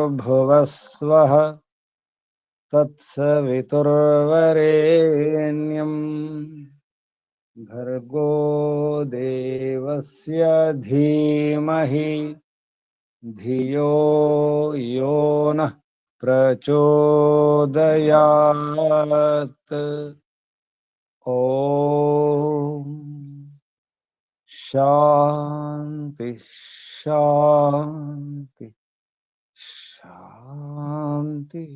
भूर्भुवस्वः तत्सवितुर्वरेण्यं भर्गो देवस्य धीमहि धियो यो नः प्रचोदयात्। ओम शांति शांति शांति।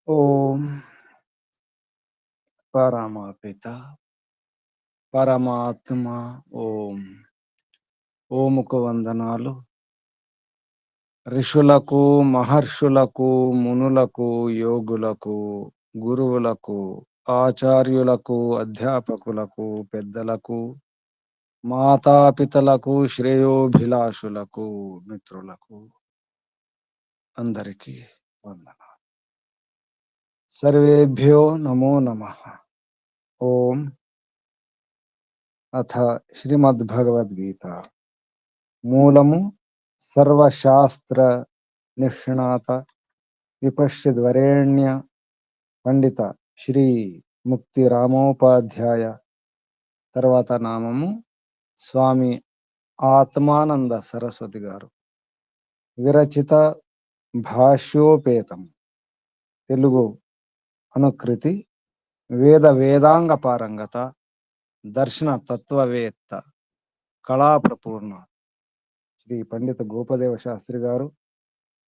ओम परमपिता పరమాత్మ ఓం. ఓముకు వందనాలు. ఋషులకు, మహర్షులకు, మునులకు, యోగులకు, గురువులకు, ఆచార్యులకు, అధ్యాపకులకు, పెద్దలకు, మాతాపితలకు, శ్రేయోభిలాషులకు, మిత్రులకు అందరికీ వందనాలు. సర్వేభ్యో నమో నమః. ఓం. అథ శ్రీమద్భగవద్గీత మూలము సర్వశాస్త్ర నిష్ణాత విపశ్చిద్వరేణ్య పండిత శ్రీ ముక్తి రామోపాధ్యాయ, తర్వాత నామము స్వామి ఆత్మానంద సరస్వతి గారు విరచిత భాష్యోపేతం తెలుగు అనుకృతి వేద వేదాంగ పారంగత దర్శన తత్వవేత్త కళాప్రపూర్ణ శ్రీ పండిత గోపదేవ శాస్త్రి గారు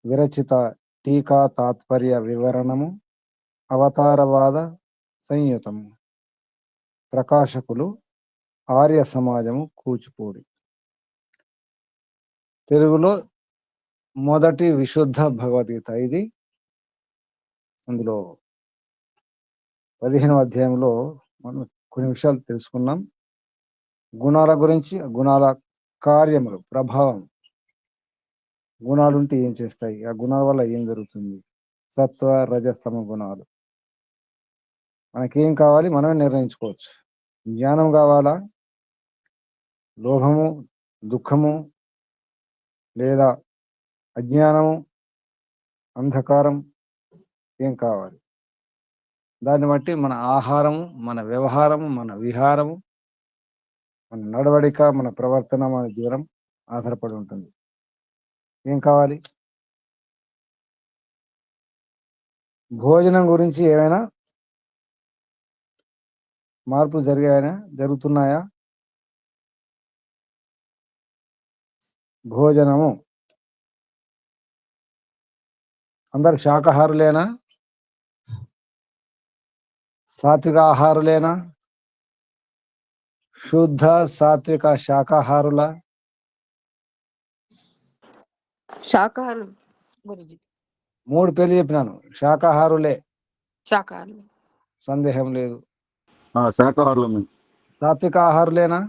విరచిత టీకా తాత్పర్య వివరణము అవతారవాద సంయుతము. ప్రకాశకులు ఆర్య సమాజము కూచిపూడి. తెలుగులో మొదటి విశుద్ధ భగవద్గీత ఇది. అందులో 15వ అధ్యాయంలో మనం కొన్ని విషయాలు తెలుసుకున్నాం. గుణాల గురించి, గుణాల కార్యములు, ప్రభావం. గుణాలు ఉంటే ఏం చేస్తాయి, ఆ గుణాల వల్ల ఏం జరుగుతుంది, సత్వ రజస్తమ గుణాలు. మనకేం కావాలి మనమే నిర్ణయించుకోవచ్చు. జ్ఞానం కావాలా, లోభము, దుఃఖము, లేదా అజ్ఞానము, అంధకారం, ఏం కావాలి. దాన్ని బట్టి మన ఆహారము, మన వ్యవహారము, మన విహారము, మన నడవడిక, మన ప్రవర్తన, మన జీవనం ఆధారపడి ఉంటుంది. ఏం కావాలి. భోజనం గురించి ఏమైనా మార్పులు జరుగుతున్నాయా? భోజనము అందరు శాకాహారులేనా, సాత్విక ఆహారులేనా, శుద్ధ సాత్విక శాకాహారుల? శాకాహారం గురుజీ. 3 పేర్లు చెప్పినాను. శాకాహారులే, శాకాహారం, సందేహం లేదు. శాకాహారులు. సాత్విక ఆహారులేనా?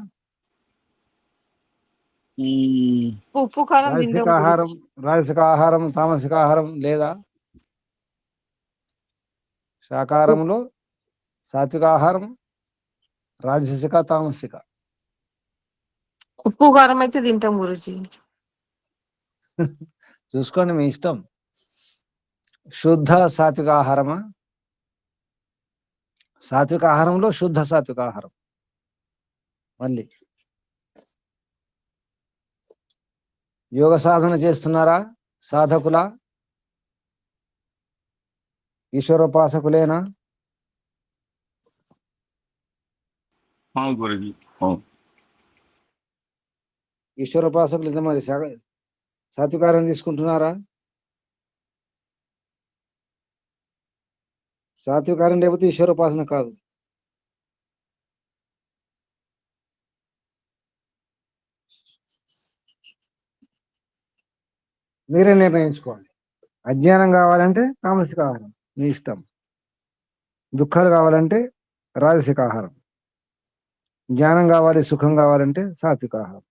ఉప్పు కారం రాజసిక ఆహారం, రాజసిక ఆహారం, తామసిక ఆహారం లేదా? శాకాహారంలో సాత్విక ఆహారం, రాజసిక, తామసిక. ఉప్పు కారం అయితే తింటాం గురుజీ. చూసుకోండి, మీ ఇష్టం. శుద్ధ సాత్విక ఆహారమా? సాత్విక ఆహారంలో శుద్ధ సాత్విక ఆహారం. మళ్ళీ యోగ సాధన చేస్తున్నారా సాధకుల? ఈశ్వరోపాసకులేనా? ఈశ్వరోపాసకులు ఎంత మరి సాత్వికారం తీసుకుంటున్నారా? సాత్వికారం లేకపోతే ఈశ్వరోపాసన కాదు. మీరే నిర్ణయించుకోండి. అజ్ఞానం కావాలంటే తామసిక ఆహారం, మీ ఇష్టం. దుఃఖాలు కావాలంటే రాజసిక ఆహారం. జ్ఞానం కావాలి, సుఖం కావాలంటే సాత్విక ఆహారం.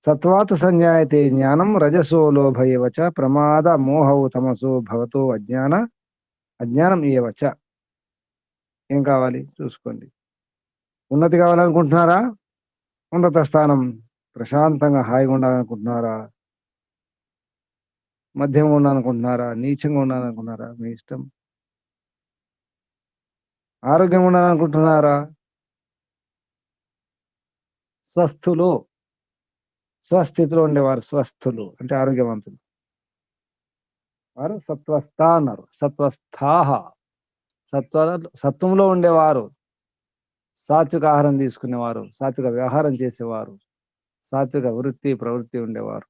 సత్వాత్ సంజాయతే జ్ఞానం రజసో లోభ ఏవ చ ప్రమాద మోహౌ తమసో భవతో అజ్ఞానం ఏవ చ. ఏం కావాలి చూసుకోండి. ఉన్నతి కావాలనుకుంటున్నారా? ఉన్నత స్థానం ప్రశాంతంగా హాయిగా ఉండాలనుకుంటున్నారా? మధ్యంగా ఉండాలనుకుంటున్నారా? నీచంగా ఉండాలనుకుంటున్నారా? మీ ఇష్టం. ఆరోగ్యంగా ఉండాలనుకుంటున్నారా? స్వస్థులు, స్వస్థితిలో ఉండేవారు స్వస్థులు అంటే ఆరోగ్యవంతులు. వారు సత్వస్థ అన్నారు. సత్వస్థాహ, సత్వంలో ఉండేవారు, సాత్విక ఆహారం తీసుకునేవారు, సాత్విక వ్యవహారం చేసేవారు, సాత్విక వృత్తి ప్రవృత్తి ఉండేవారు.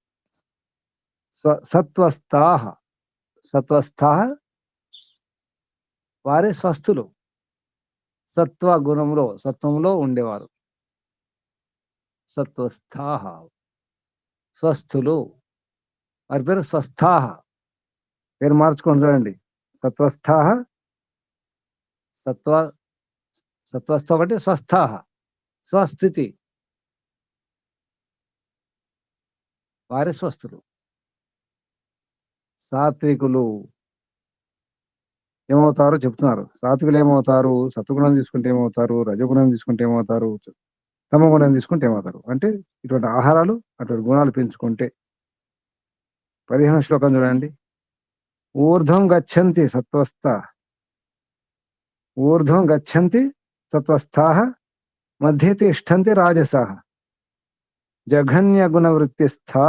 సత్వస్థాహ, సత్వస్థాహ వారే స్వస్థులు. సత్వ గుణంలో సత్వంలో ఉండేవారు. సత్వస్థాహ స్వస్థులు. వారి పేరు స్వస్థాహ. పేరు మార్చుకొని చూడండి. సత్వస్థాహ, సత్వస్థ ఒకటి, స్వస్థాహ స్వస్థితి. వారి స్వస్థులు. సాత్వికులు ఏమవుతారో చెప్తున్నారు. సాత్వికులు ఏమవుతారు? సత్వగుణం తీసుకుంటే ఏమవుతారు? రజగుణం తీసుకుంటే ఏమవుతారు? తమగుణం తీసుకుంటే ఏమవుతారు? అంటే ఇటువంటి ఆహారాలు అటువంటి గుణాలు పెంచుకుంటే. 15వ శ్లోకం చూడండి. ఊర్ధ్వం గచ్చంతి సత్వస్థ, ఊర్ధ్వం గచ్చంతి సత్వస్థాః మధ్య తిష్టంతి రాజసాః జఘన్య గుణ వృత్తిస్థా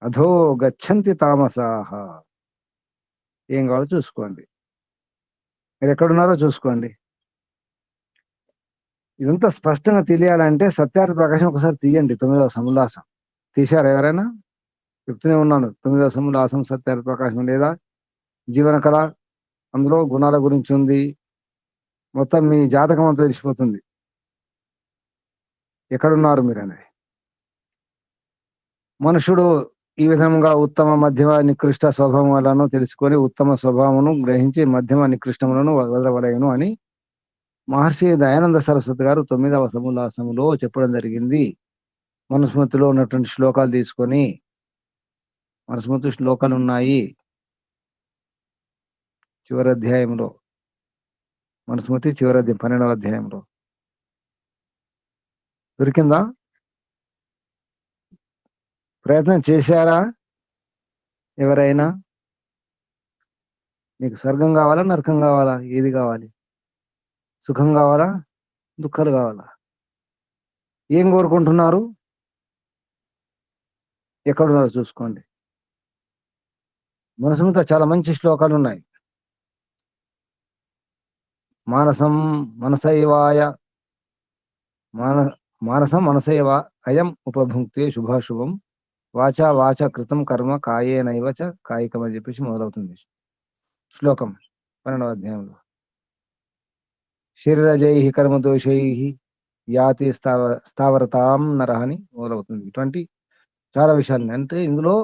అధో గచ్చంతి తామసాః. ఏం కావాలో చూసుకోండి. మీరు ఎక్కడున్నారో చూసుకోండి. ఇదంతా స్పష్టంగా తెలియాలంటే సత్యార్థ ప్రకాశం ఒకసారి తీయండి. 9వ సముల్లాసం తీశారు ఎవరైనా? చెప్తూనే ఉన్నాను. 9వ సముల్లాసం సత్యార్థ ప్రకాశం లేదా జీవన కళ, అందులో గుణాల గురించి ఉంది. మొత్తం మీ జాతకం అంతా తెలిసిపోతుంది ఎక్కడున్నారు మీరు అనేది. మనుషుడు ఈ విధంగా ఉత్తమ మధ్యమ నికృష్ట స్వభావాలను తెలుసుకొని ఉత్తమ స్వభావమును గ్రహించి మధ్యమ నికృష్టములను వదలవలేను అని మహర్షి దయానంద సరస్వతి గారు 9వ సముల్లాసములో చెప్పడం జరిగింది. మనుస్మృతిలో ఉన్నటువంటి శ్లోకాలు తీసుకొని, మనుస్మృతి శ్లోకాలు ఉన్నాయి చివరి అధ్యాయంలో, మనుస్మృతి చివరి 12వ అధ్యాయంలో. దొరికిందా? ప్రయత్నం చేశారా ఎవరైనా? మీకు స్వర్గం కావాలా, నరకం కావాలా? ఏది కావాలి? సుఖం కావాలా, దుఃఖాలు కావాలా? ఏం కోరుకుంటున్నారు? ఎక్కడున్నారో చూసుకోండి. మనసుమితో చాలా మంచి శ్లోకాలు ఉన్నాయి. మానసం మనసైవాయ మానసం మనసైవ అయం ఉపభుక్తే శుభాశుభం వాచా వాచ కృతం కర్మ కాయేనైవ చ కాయికం అని చెప్పేసి మొదలవుతుంది శ్లోకం 12వ అధ్యాయంలో. శరీరజై కర్మదోషై యాతి స్థావరతాం నరః అని మొదలవుతుంది. ఇటువంటి చాలా విషయాలు. అంటే ఇందులో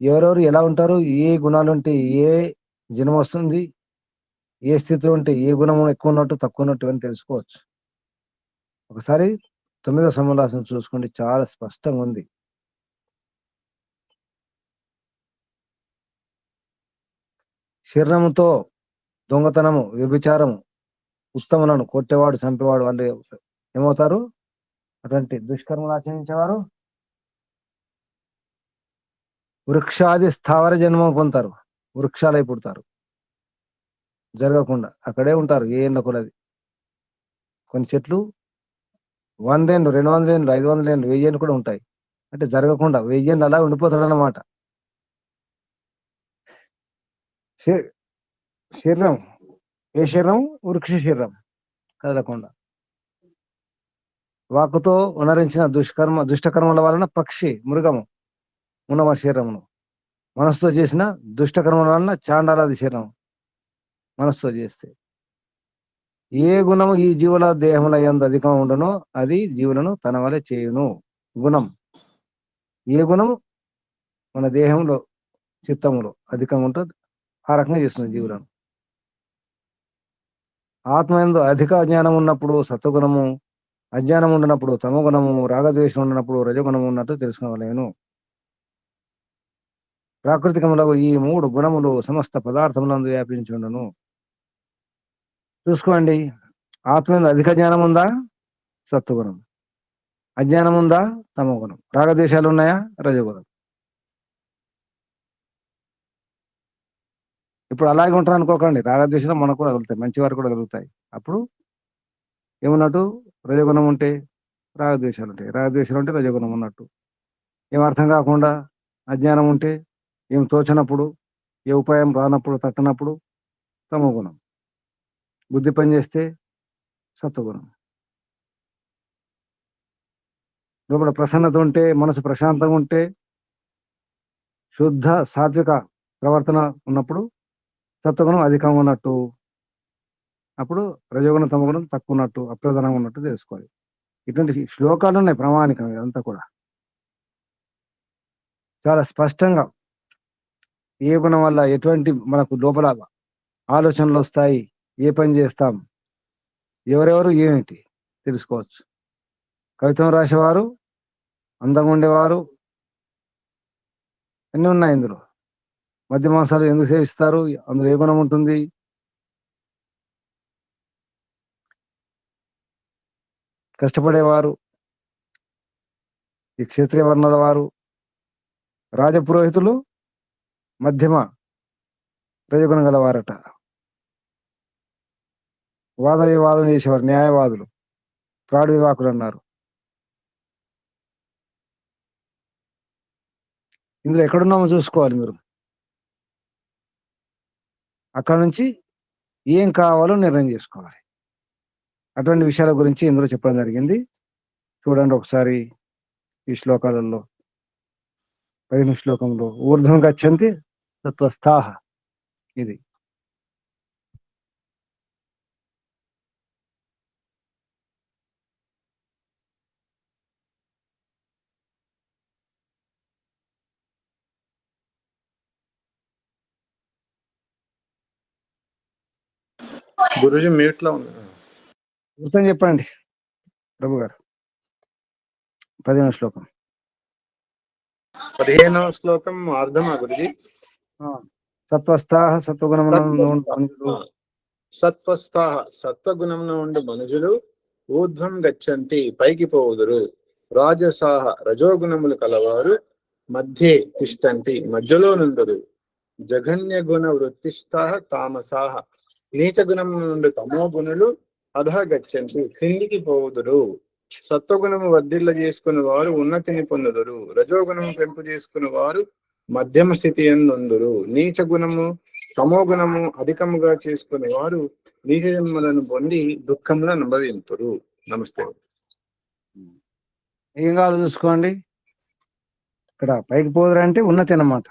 ఎవరెవరు ఎలా ఉంటారు, ఏ గుణాలు ఉంటే ఏ జన్మ వస్తుంది, ఏ స్థితిలో ఉంటే ఏ గుణం ఎక్కువ ఉన్నట్టు తక్కువ ఉన్నట్టు అని తెలుసుకోవచ్చు. ఒకసారి 9వ సముల్లాసం చూసుకోండి, చాలా స్పష్టంగా ఉంది. శరీరముతో దొంగతనము, వ్యభిచారము, ఉత్తములను కొట్టేవాడు, చంపేవాడు వాళ్ళు ఏమవుతారు? అటువంటి దుష్కర్మలు ఆచరించేవారు వృక్షాది స్థావర జన్మ పొందుతారు. వృక్షాలై పుడతారు. జరగకుండా అక్కడే ఉంటారు ఏ ఎండ కొలది. కొన్ని చెట్లు 100 ఏళ్ళు, 200 ఏళ్ళు, 500 ఏళ్ళు, 1000 ఏళ్ళు కూడా ఉంటాయి. అంటే జరగకుండా 1000 ఏళ్ళు అలా ఉండిపోతాడు అన్నమాట. శరీరం ఏ శరీరం? వృక్ష శరీరం, కదలకుండా. వాక్కుతో ఉనరించిన దుష్టకర్మల వలన పక్షి, మృగము ఉన్నవ శరీరమును, మనసుతో చేసిన దుష్టకర్మల వలన చాండాలాది శరీరం మనసుతో చేస్తే. ఏ గుణము ఈ జీవుల దేహముల యందు అధికం ఉండనో అది జీవులను తన వలె చేయును. గుణం, ఏ గుణము మన దేహంలో చిత్తములో అధికంగా ఉంటుంది ఆ రకంగా చేస్తుంది జీవులను. ఆత్మ యందు అధిక జ్ఞానం ఉన్నప్పుడు సత్వగుణము అజ్ఞానం ఉండినప్పుడు తమో గుణము, రాగద్వేషం ఉండినప్పుడు రజోగుణము ఉన్నట్టు తెలుసుకోలేను. ప్రాకృతికములకు ఈ 3 గుణములు సమస్త పదార్థములందు వ్యాపించి ఉండును. చూసుకోండి, ఆత్మ అధిక జ్ఞానం ఉందా? సత్వగుణం. అజ్ఞానం ఉందా? తమో గుణం. రాగద్వేషాలు ఉన్నాయా? రజోగుణం. ఇప్పుడు అలాగే ఉంటారు అనుకోకండి, రాగద్వేషాలు మనకు కూడా కలుగుతాయి, మంచి వారు కూడా కలుగుతాయి. అప్పుడు ఏమన్నట్టు? రజోగుణం ఉంటే రాగద్వేషాలు ఉంటాయి, రాగద్వేషాలు ఉంటే రజోగుణం ఉన్నట్టు. ఏం అర్థం కాకుండా అజ్ఞానం ఉంటే, ఏం తోచనప్పుడు, ఏ ఉపాయం రానప్పుడు, తట్టనప్పుడు తమో గుణం. బుద్ధి పని చేస్తే సత్వగుణం. లోపల ప్రసన్నత ఉంటే, మనసు ప్రశాంతంగా ఉంటే, శుద్ధ సాత్విక ప్రవర్తన ఉన్నప్పుడు సత్వగుణం అధికంగా ఉన్నట్టు. అప్పుడు రజోగుణం తమగుణం తక్కువ ఉన్నట్టు, అప్రధానంగా ఉన్నట్టు తెలుసుకోవాలి. ఇటువంటి శ్లోకాలు ఉన్నాయి ప్రామాణికం, ఇదంతా కూడా చాలా స్పష్టంగా ఏ గుణం వల్ల ఎటువంటి మనకు లోపల ఆలోచనలు వస్తాయి, ఏ పని చేస్తాం, ఎవరెవరు ఏమిటి తెలుసుకోవచ్చు. కవిత్వం రాసేవారు, అందంగా ఉండేవారు, అన్నీ ఉన్నాయి ఇందులో. మధ్య మాంసాలు ఎందుకు సేవిస్తారు, అందులో ఏ గుణం ఉంటుంది? కష్టపడేవారు, ఈ క్షత్రియ వర్ణాల వారు, రాజపురోహితులు మధ్యమ రజగుణం గలవారట. వాద వివాదం చేసేవారు న్యాయవాదులు, ప్రాడు వివాకులు అన్నారు. ఇందులో ఎక్కడున్నామో చూసుకోవాలి మీరు. అక్కడ నుంచి ఏం కావాలో నిర్ణయం చేసుకోవాలి. అటువంటి విషయాల గురించి ఇందులో చెప్పడం జరిగింది. చూడండి ఒకసారి ఈ శ్లోకాలలో. 15వ శ్లోకంలో ఊర్ధ్వం గచ్చంతి సత్వస్థాః, ఇది గురుజీ మ్యూట్ లో ఉంది. వృత్తం చెప్పండి ప్రభు గారు. 15వ శ్లోకం 15వ శ్లోకం అర్థమా గురుజీ? సత్వస్థాః, సత్వగుణమునందు సత్వస్థాః, సత్వగుణమున ఉండు మనుజులు ఊర్ధ్వం గచ్చంతి, పైకి పోవుదురు. రాజసాః, రజోగుణములు కలవారు మధ్యే తిష్టంతి, మధ్యలో నుండురు. జఘన్య గుణ వృత్తిస్థాః తామసాః, నీచ గుణము నుండి తమో గుణులు అధః గచ్చంతి, క్రిందికి పోవుదురు. సత్వగుణము వర్ధిల్ల చేసుకుని వారు ఉన్నతిని పొందుదురు. రజోగుణము పెంపు చేసుకుని వారు మధ్యమ స్థితి యందుందురు. నీచ గుణము తమో గుణము అధికముగా చేసుకునే వారు నీచ జన్మలను పొంది దుఃఖములను అనుభవింతురు. నమస్తే. ఏం కావాలో చూసుకోండి. ఇక్కడ పైకి పోదురంటే ఉన్నతి అన్నమాట,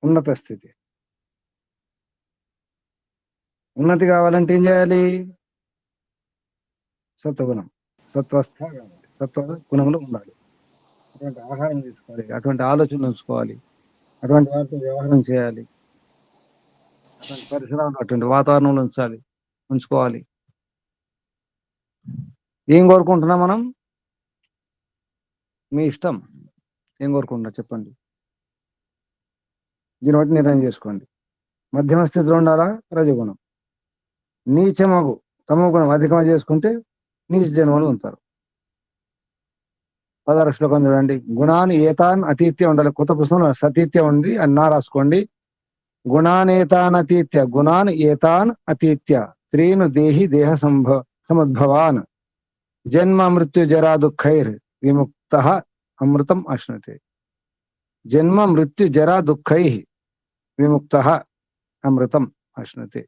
ఉన్నత స్థితి. ఉన్నతి కావాలంటే ఏం చేయాలి? సత్వగుణం, సత్వస్థ సత్వ గుణంలో ఉండాలి. అటువంటి ఆహారం తీసుకోవాలి, అటువంటి ఆలోచన ఉంచుకోవాలి, అటువంటి వారితో వ్యవహారం చేయాలి, అటువంటి పరిసరాలు, అటువంటి వాతావరణంలో ఉంచుకోవాలి. ఏం కోరుకుంటున్నాం మనం? మీ ఇష్టం, ఏం కోరుకుంటున్నా చెప్పండి. దీన్ని బట్టి నిర్ణయం చేసుకోండి. మధ్యమ స్థితిలో ఉండాలా రజగుణం, నీచమగు తమో గుణం అధికంగా చేసుకుంటే నీచ జన్మలు ఉంటారు. 16వ శ్లోకం చూడండి. గుణాన్ని ఏతాన్ అతీత్య ఉండాలి. కొత్త పుస్తకంలో సతీత్య ఉంది, అన్నా రాసుకోండి. గుణానేతాన్ అతీత్య, గుణాన్ ఏతాన్ అతీత్య త్రీను దేహి దేహ సముద్భవాన్ జన్మ మృత్యు జరా దుఃఖైర్ విముక్తః అమృతం అశ్నుతే. జన్మ మృత్యు జరా దుఃఖై విముక్తః అమృతం అశ్నుతే.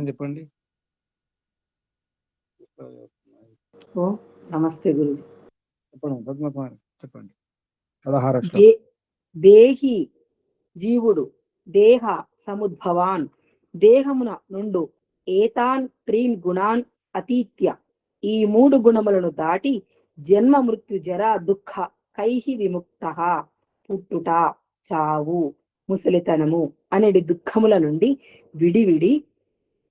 చెప్పండి. నమస్తే గురుజీ. చెప్పండి పద్మకుమారి, చెప్పండి. 16వ దేహి జీవుడు దేహ సముద్భవాన్, దేహమున నుండు ఏతాన్ త్రీన్ గుణాన్ అతీత్య, ఈ 3 గుణములను దాటి జన్మ మృత్యు జరా దుఃఖ కైహి విముక్తః, పుట్టుట, చావు, ముసలితనము అనేది దుఃఖముల నుండి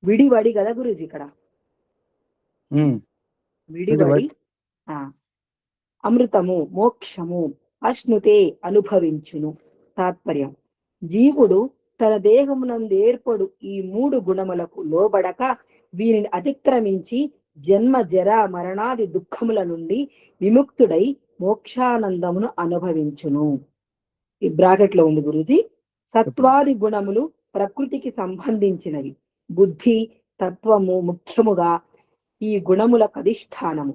విడివడి కదా గురుజీ ఇక్కడ. ఉమ్. విడివడి ఆ అమృతము మోక్షము అశ్నుతే అనుభవించును. తాత్పర్యం: జీవుడు తన దేహమునందు ఏర్పడు ఈ మూడు గుణములకు లోబడక వీరిని అతిక్రమించి జన్మ జర మరణాది దుఃఖముల నుండి విముక్తుడై మోక్షానందమును అనుభవించును. ఈ బ్రాకెట్ లో ఉంది గురుజీ. సత్వాది గుణములు ప్రకృతికి సంబంధించినవి. బుద్ధి తత్వము ముఖ్యముగా ఈ గుణములకు అధిష్టానము.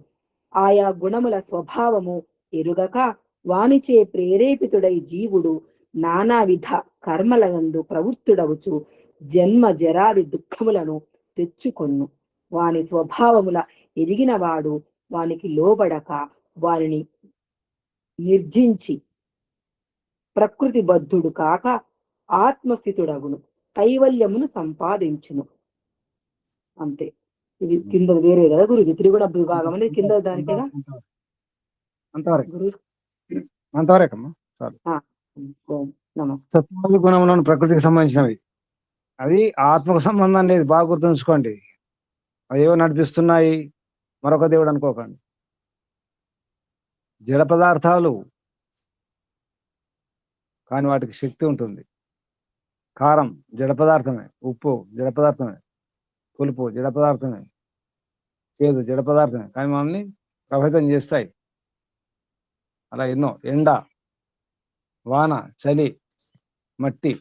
ఆయా గుణముల స్వభావము ఎరుగక వానిచే ప్రేరేపితుడై జీవుడు నానావిధ కర్మలయందు ప్రవృత్తుడవుచు జన్మ జరాది దుఃఖములను తెచ్చుకొన్ను. వాని స్వభావముల ఎరిగినవాడు వానికి లోబడక వారిని నిర్జించి ప్రకృతి బద్ధుడు కాక ఆత్మస్థితుడగును, కైవల్యమును సంపాదించును. అంతే. ఇది కింద వేరే కదా గురుజీ, త్రిగుణ విభాగం అనేది కింద దానికేగా అంతవరకు గురు. అంతవరకమ్మా. ఓం నమస్తే. సత్వాది గుణములను ప్రకృతికి సంబంధించినవి. అవి ఆత్మకు సంబంధం లేదు, బాగా గుర్తుంచుకోండి. అవి ఏవో నడిపిస్తున్నాయి, మరొక దేవుడు అనుకోకండి. జడ పదార్థాలు కానీ వాటికి శక్తి ఉంటుంది. కారం జడ పదార్థమే, ఉప్పు జడ పదార్థమే, పులుపు జడ పదార్థమే, చేదు జడ పదార్థమే, కానీ మనల్ని ప్రభావితం చేస్తాయి. అలా ఎన్నో. ఎండ, వాన, చలి, మట్టి,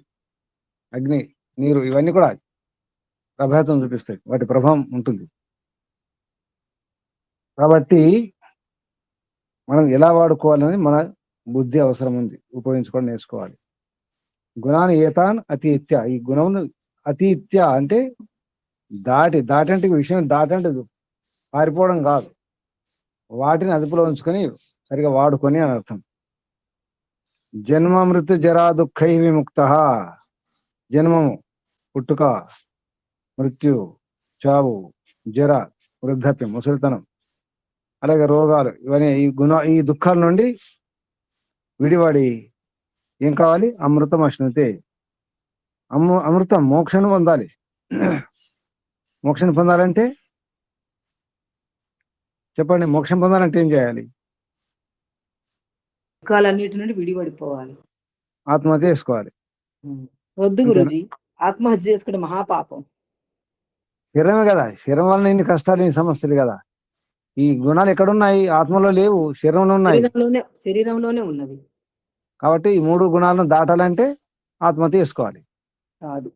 అగ్ని, నీరు ఇవన్నీ కూడా ప్రభావితం చూపిస్తాయి, వాటి ప్రభావం ఉంటుంది. కాబట్టి మనం ఎలా వాడుకోవాలని మన బుద్ధి అవసరం ఉంది, ఉపయోగించుకొని నేర్చుకోవాలి. గుణాన్ని ఏతాన్ అతీత్య, ఈ గుణం అతీత్య అంటే దాటి అంటే విషయం దాటంటే పారిపోవడం కాదు, వాటిని అదుపులో ఉంచుకొని సరిగా వాడుకొని అని అర్థం. జన్మ మృత్యు జరా దుఃఖై విముక్త. జన్మము పుట్టుక, మృత్యు చావు, జర వృద్ధాప్యం ముసలితనం, అలాగే రోగాలు, ఇవన్నీ ఈ దుఃఖాల నుండి విడివాడి ఏం కావాలి? అమృతం అశ్నుతే. అమృతం మోక్షను పొందాలి. మోక్షం పొందాలంటే చెప్పండి, మోక్షం పొందాలంటే ఏం చేయాలి? దుఃఖాలన్నిటి నుండి విడిపడిపోవాలి, ఆత్మహత్య చేసుకోవాలి. వద్దు గురుజీ, ఆత్మహత్య చేసుకుంటే మహాపాపం. శరీరమే కదా, శరీరం వలన ఇన్ని కష్టాలు, ఇన్ని సమస్యలు కదా. ఈ గుణాలు ఎక్కడున్నాయి? ఆత్మలో లేవు, శరీరంలో ఉన్నాయి. శరీరంలోనే ఉన్నది. కాబట్టి ఈ మూడు గుణాలను దాటాలంటే ఆత్మహత్య చేసుకోవాలి, కాదు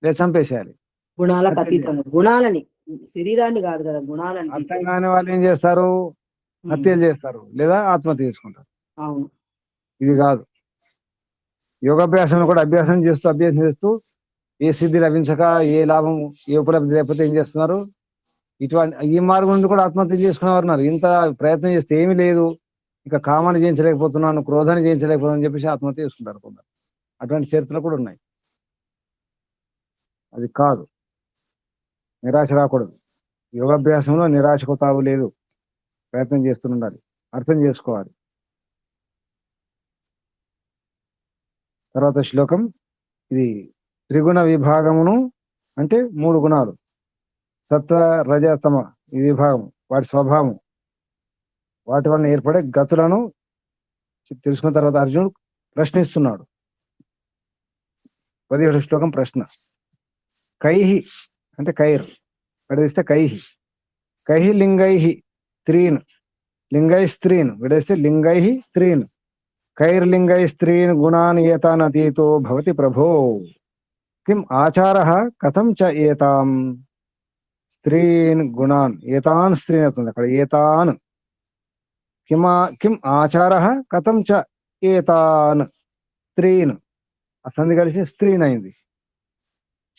లేదా చంపేసేయాలి. గుణాలకు అతీతము, గుణాలని, శరీరాన్ని కాదు కదా, గుణాలని. అర్థం కాని వాళ్ళు ఏం చేస్తారు? హత్యలు చేస్తారు లేదా ఆత్మహత్య చేసుకుంటారు. అవును, ఇది కాదు. యోగాభ్యాసం కూడా అభ్యాసం చేస్తూ ఏ సిద్ధి లభించక, ఏ లాభం, ఏ ఉపలబ్ధి లేకపోతే ఏం చేస్తున్నారు? ఇటువంటి ఈ మార్గం నుండి కూడా ఆత్మహత్య చేసుకునేవారు ఉన్నారు. ఇంత ప్రయత్నం చేస్తే ఏమీ లేదు, ఇక కామాన్ని జయించలేకపోతున్నాను, క్రోధాన్ని జయించలేకపోతున్నాను అని చెప్పేసి ఆత్మహత్య చేసుకుంటారు కొందరు. అటువంటి చరిత్రలు కూడా ఉన్నాయి. అది కాదు, నిరాశ రాకూడదు. యోగాభ్యాసంలో నిరాశకు తావు లేదు, ప్రయత్నం చేస్తుండాలి, అర్థం చేసుకోవాలి. తర్వాత శ్లోకం, ఇది త్రిగుణ విభాగమును అంటే మూడు గుణాలు, సత్వ రజ తమ, ఈ విభాగం, వాటి స్వభావం, వాటి వలన ఏర్పడే గతులను తెలుసుకున్న తర్వాత అర్జునుడు ప్రశ్నిస్తున్నాడు. 17వ శ్లోకం ప్రశ్న. కైహి అంటే కైర్, విడదీస్తే కైహి. కైహి లింగై త్రీన్, లింగై స్త్రీన్ విడదీస్తే లింగై త్రీన్. కైర్లింగై స్త్రీన్ గుణాన్ ఏతాన్ అతీతో భవతి ప్రభో. కిం ఆచారః కథం చ ఏతాం స్త్రీన్ గుణాన్, ఏతాన్ స్త్రీన్ అవుతుంది అక్కడ, ఏతాన్. కిం ఆచారః కథం చ ఏతాన్ స్త్రీన్, అసంది కలిసి స్త్రీన్ అయింది.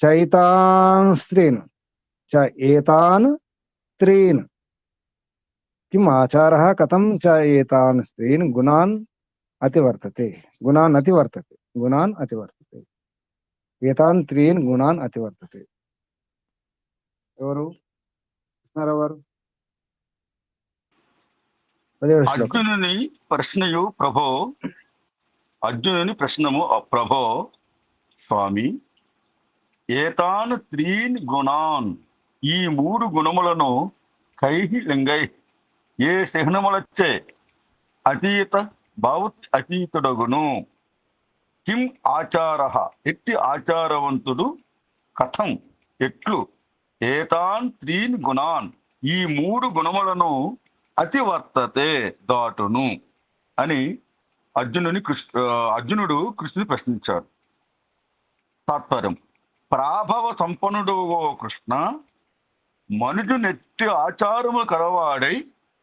చైతాన్ స్త్రీన్, చ ఏతాన్ స్త్రీన్. కిం ఆచారః కథం చ ఏతాన్ స్త్రీన్ గుణాన్ అతివర్తతే. గుణాన్ అతివర్తతే, గుణాన్ అతివర్తతే. ఏతాన్ త్రీన్ గుణాన్ అతివర్తతే. ఎవరు వారు? 17వ శ్లోకం. అర్జునుని ప్రశ్నయు ప్రభో, అర్జునుని ప్రశ్నము ప్రభో స్వామి, ఏతాన్ త్రీన్ గుణాన్, ఈ మూడు గుణములను కైహి లింగై ఏ చిహ్నములచ్చే అతీత భావత్ అతీతుడగును. కిం ఆచార ఎట్టి ఆచారవంతుడు కథం ఎట్లు ఏతాన్ త్రీన్ గుణాన్ ఈ 3 గుణములను అతివర్తతే దాటును అని అర్జునుడు కృష్ణుని ప్రశ్నించాడు. తాత్పర్యం: ప్రాభవ సంపన్నుడు ఓ కృష్ణ, మనుజునెట్టి ఆచారము కలవాడై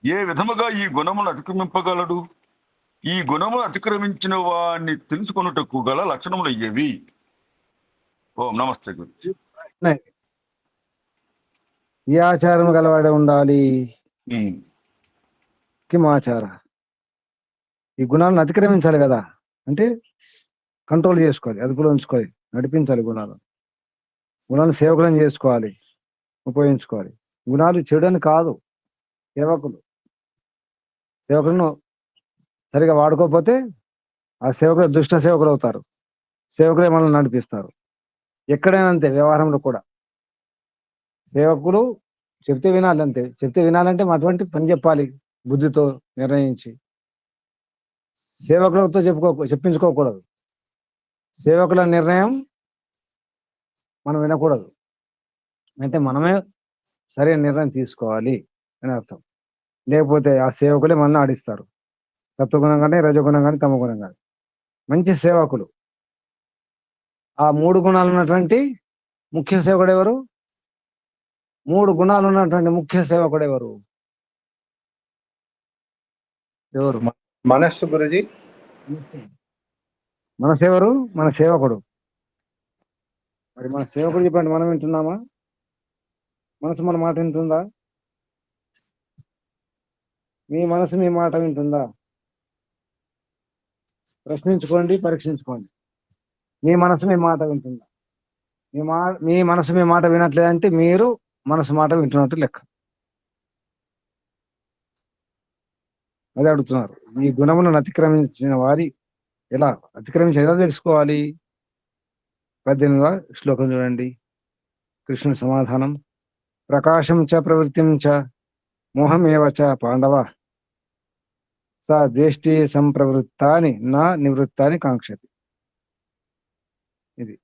ఏ విధముగా ఈ గుణములు అతిక్రమింపగలడు? ఈ గుణములు అతిక్రమించిన వాడిని తెలుసుకొనుటకు గల లక్షణములు అయ్యేవి. ఓం నమస్తే గురు. ఏ ఆచారం గలవాడే ఉండాలి? కిం ఆచార, ఈ గుణాలను అతిక్రమించాలి కదా, అంటే కంట్రోల్ చేసుకోవాలి, అదుపులో ఉంచుకోవాలి, నడిపించాలి. గుణాలను సేవకులను చేసుకోవాలి, ఉపయోగించుకోవాలి. గుణాలు చెడుని కాదు. సేవకులను సరిగా వాడుకోకపోతే ఆ సేవకులు దుష్ట సేవకులు అవుతారు. సేవకులే మనల్ని నడిపిస్తారు. ఎక్కడైనా అంతే, వ్యవహారంలో కూడా సేవకులు చెప్తే వినాలి అంతే. చెప్తే వినాలంటే అటువంటి పని చెప్పాలి, బుద్ధితో నిర్ణయించి. సేవకులతో చెప్పించుకోకూడదు. సేవకుల నిర్ణయం మనం వినకూడదు. అంటే మనమే సరైన నిర్ణయం తీసుకోవాలి అని అర్థం. లేకపోతే ఆ సేవకులే మనల్ని ఆడిస్తారు. సత్వగుణం కానీ, రజోగుణం కానీ, తమగుణం కానీ. మంచి సేవకులు, ఆ 3 గుణాలు ఉన్నటువంటి ముఖ్య సేవకుడు ఎవరు? 3 గుణాలు ఉన్నటువంటి ముఖ్య సేవకుడు ఎవరు? మనస్సు గురుజీ. మనసెవరు? మన సేవకుడు. మరి మన సేవకుడు చెప్పండి, మనం వింటున్నామా? మనసు మన మాట వింటుందా? మీ మనసు మీ మాట వింటుందా? ప్రశ్నించుకోండి, పరీక్షించుకోండి. మీ మనసు మీ మాట వింటుందా? మీ మనసు మీ మాట వినట్లేదంటే మీరు మనసు మాట వింటున్నట్టు లెక్క. అదే అడుగుతున్నారు. ఈ గుణములను అతిక్రమించిన వారి ఎలా తెలుసుకోవాలి? 18వ శ్లోకం చూడండి. కృష్ణుని సమాధానం: ప్రకాశం చ ప్రవృత్తిం చ మోహమేవ చ పాండవ స ద్వేష్టి సంప్రవృత్తాని నా నివృత్తాని కాంక్షతి. ఇది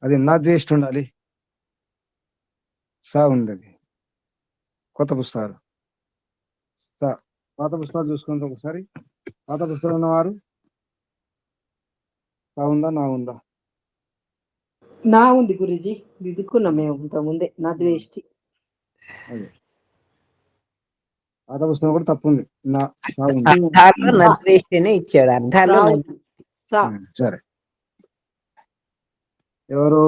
అది నా ద్వేష్టి ఉండాలి, సా ఉండదు. కొత్త పుస్తకాలు, పాత పుస్తకాలు చూసుకుంటే ఒకసారి. పాత పుస్తకాలు ఉన్నవారు సా ఉందా, నా ఉందా? నా ఉంది గురుజీ, దిద్దుకున్నాం మేము ముందే. నా ద్వేష్టి. అదే పాత పుస్తకం కూడా తప్పు ఉంది. నా సా ఉంది. అర్థాల్లో నద్వేష్టినే ఇచ్చాడు. అర్థాల్లో సరే. ఎవరు?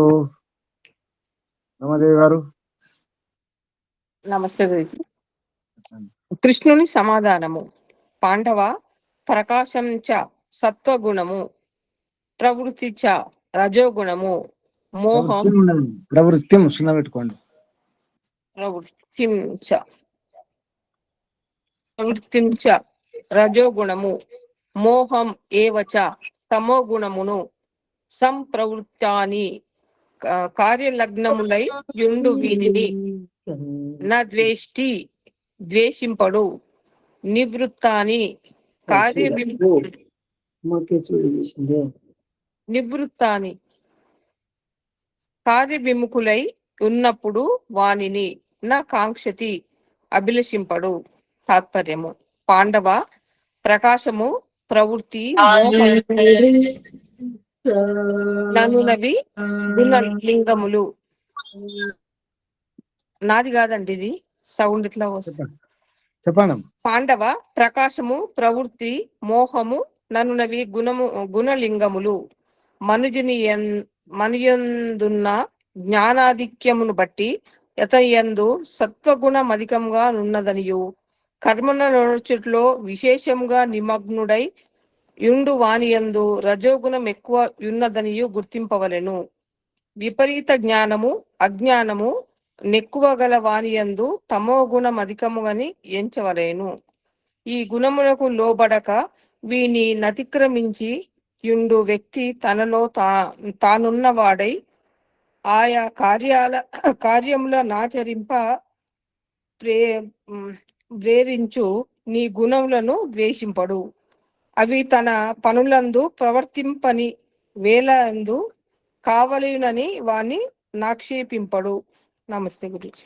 రమాదేవి గారు. నమస్తే గురుజీ. కృష్ణుని సమాధానము: పాండవ, ప్రకాశం చ సత్వగుణము, ప్రవృత్తి చ రజోగుణము, మోహం ప్రవృత్తి సున్నా పెట్టుకోండి. ప్రవృత్తి చ రజోగుణము, మోహం ఏవచ తమో గుణమును, సంప్రవృత్తాని కార్యలగ్నములై యుండు వీనిని నా ద్వేష్టి ద్వేషింపడు, నివృత్తాని కార్యవిముఖులై ఉన్నప్పుడు వానిని నా కాంక్షతి అభిలషింపడు. తాత్పర్యము: పాండవ, ప్రకాశము, ప్రవృత్తి, ననునవి గుణలింగములు. నాది కాదండి, ఇది సౌండ్ ఇట్లా వస్తుంది. చెప్పండి. పాండవ, ప్రకాశము, ప్రవృత్తి, మోహము ననునవి గుణలింగములు. మనుయందున్న జ్ఞానాధిక్యమును బట్టి యతయందు సత్వగుణం అధికంగా నున్నదనియు, కర్మన నడుచుట్లో విశేషంగా నిమగ్నుడై యుండు వానియందు రజోగుణం ఎక్కువ యున్నదనియు గుర్తింపవలెను. విపరీత జ్ఞానము అజ్ఞానము నెక్కువ గల వానియందు తమో గుణం అధికముగని ఎంచవలేను. ఈ గుణములకు లోబడక వీని నతిక్రమించి యుండు వ్యక్తి తనలో తానున్నవాడై ఆయా కార్యముల నాచరింప ప్రేరించు నీ గుణములను ద్వేషింపడు. అవి తన పనులందు ప్రవర్తింపని వేలందు కావలేనని వాని నాక్షేపింపడు. నమస్తే గురించి.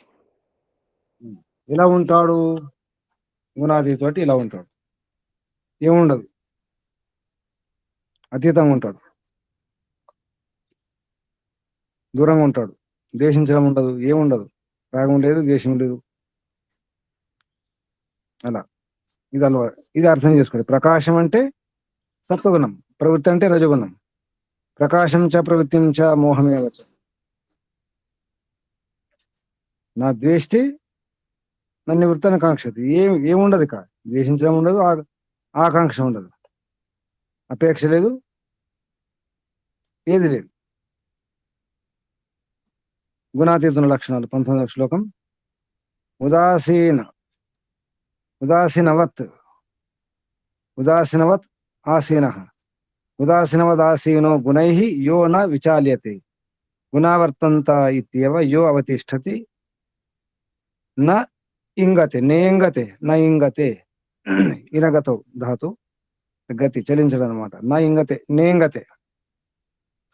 ఇలా ఉంటాడు గుణాతీతోటి, ఇలా ఉంటాడు, ఏముండదు, అతీతంగా ఉంటాడు, దూరంగా ఉంటాడు, ద్వేషించడం ఉండదు, ఏముండదు, రాగం లేదు, ద్వేషం లేదు. అలా ఇది అర్థం చేసుకోండి. ప్రకాశం అంటే సత్వగుణం, ప్రవృత్తి అంటే రజగుణం. ప్రకాశం చ ప్రవృత్తిం చ మోహమేవ చ. నా ద్వేష్టి నన్ను వృత్తన కాంక్షతి. ఏముండదు ఇక, ద్వేషించడం ఉండదు, ఆకాంక్ష ఉండదు, అపేక్ష లేదు, ఏది లేదు. గుణాతీతుల లక్షణాలు 19వ శ్లోకం. ఉదాసీనవత్ ఆసీనః ఉదాసీనవదాసీనో గుణైః యో న విచాల్యతే గుణావర్తంత ఇత్యేవ యో అవతిష్ఠతి న ఇంగతే ఇనగతో ధాతు గతి, చలించడం అనమాట. నేంగతే.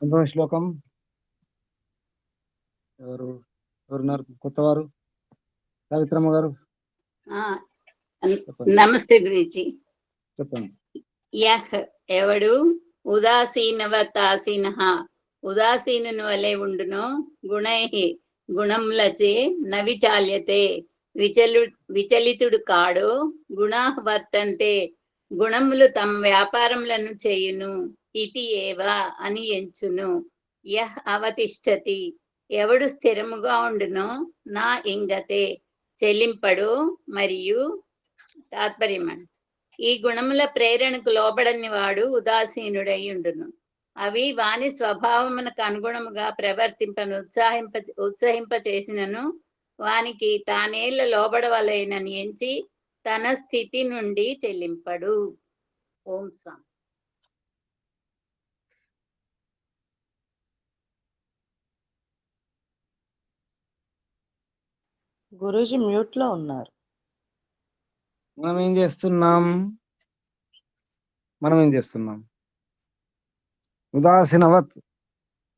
19వ శ్లోకం. ఎవరున్నారు కొత్తవారు? సావిత్రమ్మ గారు నమస్తే గురుజీ. చెప్పండి. యహ్ ఎవడు ఉదాసీనవతాసీన ఉదాసీనుని వలె ఉండునో గుణై గుణములచే నవిచాల్యతే విచలితుడు కాడో గుణా వర్తంతే గుణములు తమ వ్యాపారములను చేయును ఇతి ఏవ అని ఎంచును. యహ్ అవతిష్ఠతి ఎవడు స్థిరముగా ఉండునో నా ఇంగతే చెల్లింపడు. మరియు తాత్పర్యం, ఈ గుణముల ప్రేరణకు లోబడని వాడు ఉదాసీనుడై ఉండును. అవి వాని స్వభావమునకు అనుగుణముగా ప్రవర్తింపను ఉత్సహింప చేసినను వానికి తానేళ్ల లోబడవలెనని ఎంచి తన స్థితి నుండి చెల్లింపడు. ఓం స్వామి. గురూజీ మ్యూట్ లో ఉన్నారు. మనం ఏం చేస్తున్నాం?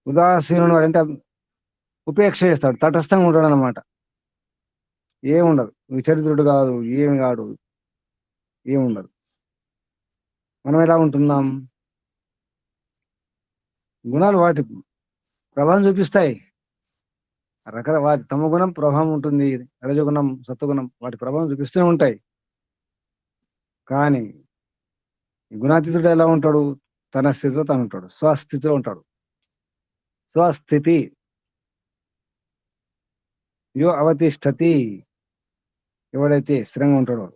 ఉదాసీనుడు అంటే ఉపేక్ష చేస్తాడు, తటస్థంగా ఉంటాడు అనమాట. ఏముండదు, విచలితుడు కాదు, ఏమి కాడు, ఏముండదు. మనం ఎలా ఉంటున్నాం? గుణాలు వాటి ప్రభావం చూపిస్తాయి. వాటి తమ గుణం ప్రభావం ఉంటుంది, రజగుణం, సత్వగుణం వాటి ప్రభావం చూపిస్తూనే ఉంటాయి. కానీ గుణాతీతుడు ఎలా ఉంటాడు? తన స్థితిలో తను ఉంటాడు, స్వస్థితిలో ఉంటాడు. స్వస్థితి. యో అవతిష్ఠతి ఎవడైతే స్థిరంగా ఉంటాడో.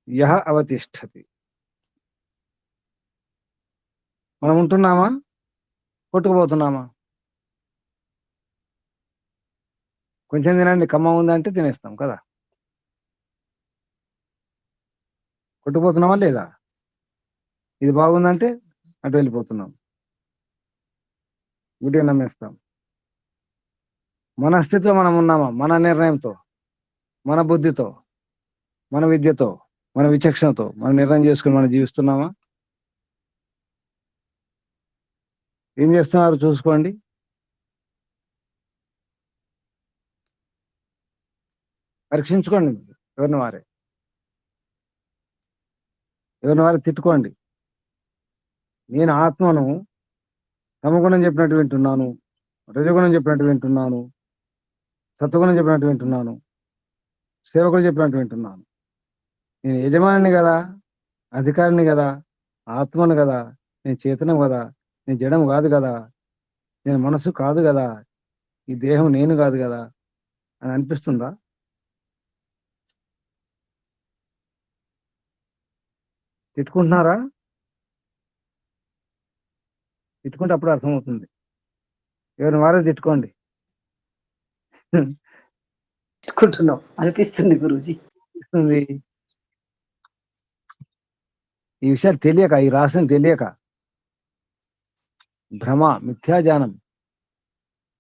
యహ అవతిష్ఠతి. మనం ఉంటున్నామా? కొట్టుకుపోతున్నామా? కొంచెం తినండి, కమ్మ ఉందంటే తినేస్తాం కదా. కొట్టుకుపోతున్నామా లేదా? ఇది బాగుందంటే అటు వెళ్ళిపోతున్నాం, గుడ్డిగా నమ్మేస్తాం. మన స్థితిలో మనం ఉన్నామా? మన నిర్ణయంతో, మన బుద్ధితో, మన విద్యతో, మన విచక్షణతో మనం నిర్ణయం చేసుకుని మనం జీవిస్తున్నామా? ఏం చేస్తున్నారు చూసుకోండి. పరీక్షించుకోండి. ఎవరిని వారే తిట్టుకోండి. నేను ఆత్మను తమగుణం చెప్పినట్టు వింటున్నాను, రజగుణం చెప్పినట్టు వింటున్నాను, సత్వగుణం చెప్పినట్టు వింటున్నాను, సేవకులు చెప్పినట్టు వింటున్నాను. నేను యజమానిని కదా, అధికారిని కదా, ఆత్మను కదా, నేను చేతనం కదా, నేను జడం కాదు కదా, నేను మనసు కాదు కదా, ఈ దేహం నేను కాదు కదా అని అనిపిస్తుందా? తిట్టుకుంటున్నారా? తిట్టుకుంటే అప్పుడు అర్థమవుతుంది. ఎవరిని వారే తిట్టుకోండి. తిట్టుకుంటున్నాం అనిపిస్తుంది గురూజీ. ఈ విషయాలు తెలియక, ఈ రహస్యం తెలియక, భ్రమ, మిథ్యాజ్ఞానం,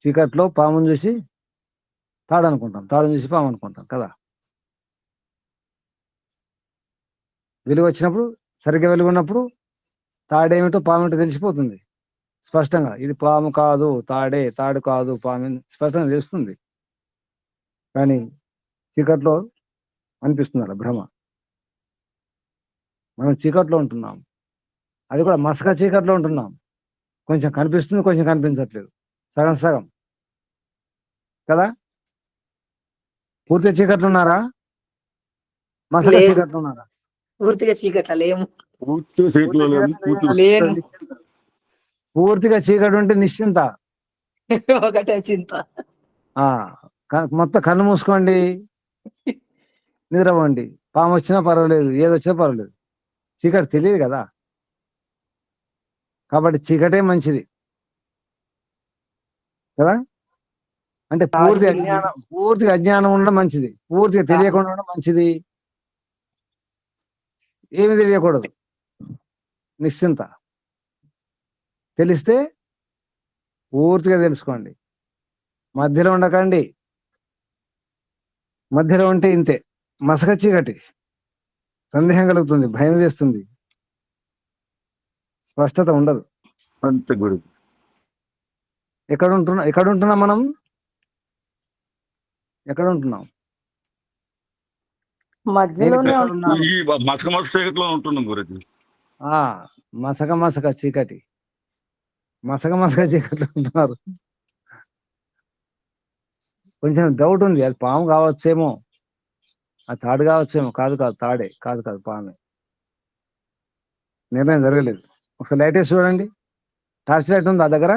చీకట్లో పామును చూసి తాడు అనుకుంటాం, తాడుని చూసి పాము అనుకుంటాం కదా. వెలుగు వచ్చినప్పుడు, సరిగ్గా వెలుగు ఉన్నప్పుడు తాడేమిటో పామేమిటో తెలిసిపోతుంది స్పష్టంగా. ఇది పాము కాదు తాడే, తాడు కాదు పాము స్పష్టంగా తెలుస్తుంది. కానీ చీకట్లో అనిపిస్తుంది అలా భ్రమ. మనం చీకట్లో ఉంటున్నాం, అది కూడా మసక చీకట్లో ఉంటున్నాం. కొంచెం కనిపిస్తుంది, కొంచెం కనిపించట్లేదు, సగం సగం కదా. పూర్తి చీకట్లు ఉన్నారా, మసక లేదు. చీకట్లు ఉన్నారా? పూర్తిగా చీకట్ల లేము. పూర్తి చేతిలో లేము, పూర్తి లేను. పూర్తిగా చీకటి ఉంటే నిశ్చింత. ఒకటే చింత. ఆ మొత్తం కన్ను మూసుకోండి, నిద్రపోండి. పాము వచ్చినా పర్వాలేదు, ఏదొచ్చినా పర్వాలేదు, చీకటి తెలియదు కదా. కాబట్టి చీకటే మంచిది కదా. అంటే పూర్తిగా అజ్ఞానం ఉండడం మంచిది, పూర్తిగా తెలియకుండా ఉండడం మంచిది. ఏమి తెలియకూడదు, నిశ్చింత. తెలిస్తే పూర్తిగా తెలుసుకోండి, మధ్యలో ఉండకండి. మధ్యలో ఉంటే ఇంతే, మసక చీకటి, సందేహం కలుగుతుంది, భయం వేస్తుంది, స్పష్టత ఉండదు. అంతే గురు. ఎక్కడ ఉంటున్నాం మనం? ఎక్కడ ఉంటున్నాం? మధ్యలోనే ఎక్కడ ఉన్నాను? ఈ మసక మసక చీకట్లో ఉంటున్నాం గురుజీ. మసక చీకటి, మసక చీకట్లో ఉంటున్నారు. కొంచెం డౌట్ ఉంది, అది పాము కావచ్చేమో, అది తాడు కావచ్చేమో. కాదు తాడే, కాదు పామే. నిర్ణయం జరగలేదు. ఒకసారి లైట్ వేసి చూడండి. టార్చ్ లైట్ ఉందా దగ్గర?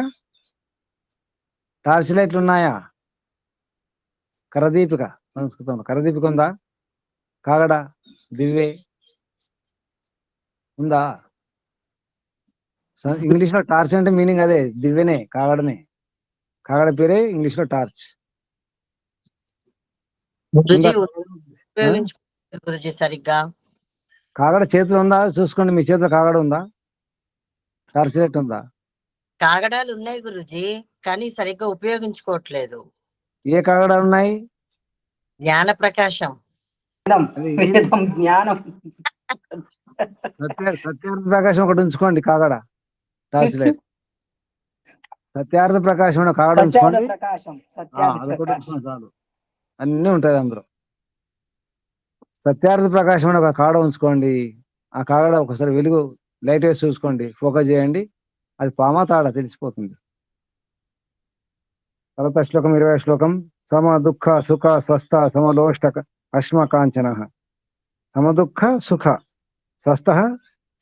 టార్చ్ లైట్లు ఉన్నాయా? కరదీపిక, సంస్కృతంలో కరదీపిక ఉందా? కాగడ, దివ్వే ఉందా? ఇంగ్లీష్ లో టార్చ్ అంటే మీనింగ్ అదే, దివ్వెనే, కాగడనే. కాగడ పేరే ఇంగ్లీష్ లో టార్చ్. గురుజీ ఉందా? గురుజీ సరిగ్గా కాగడ చేతిలో ఉందా చూసుకోండి. మీ చేతిలో కాగడ ఉందా? టార్చ్ లైట్ ఉందా? కాగడాలు ఉన్నాయి గురుజీ, కానీ సరిగ్గా ఉపయోగించుకోవట్లేదు. ఏ కాగడాలు ఉన్నాయి? జ్ఞాన ప్రకాశం, వేదం, జ్ఞానం. సత్యార్థ ప్రకాశం ఒకటి ఉంచుకోండి, కాగడ టార్చ్ లైట్. సత్యార్థ ప్రకాశం కాగడ ఉంచుకోండి, ప్రకాశం, అదొకటి ఉంచుకోండి చాలు, అన్నీ ఉంటాయి అందులో. సత్యార్థ ప్రకాశం ఒక కాగడ ఉంచుకోండి. ఆ కాగడ ఒకసారి వెలుగు లైట్ వేసి చూసుకోండి, ఫోకస్ చేయండి, అది పామా తాడా తెలిసిపోతుంది. తర్వాత శ్లోకం 20 శ్లోకం. సమ దుఃఖ సుఖ స్వస్థ సమలోష్ట అశ్మ కాంచన. సమ దుఃఖ సుఖ స్వస్థ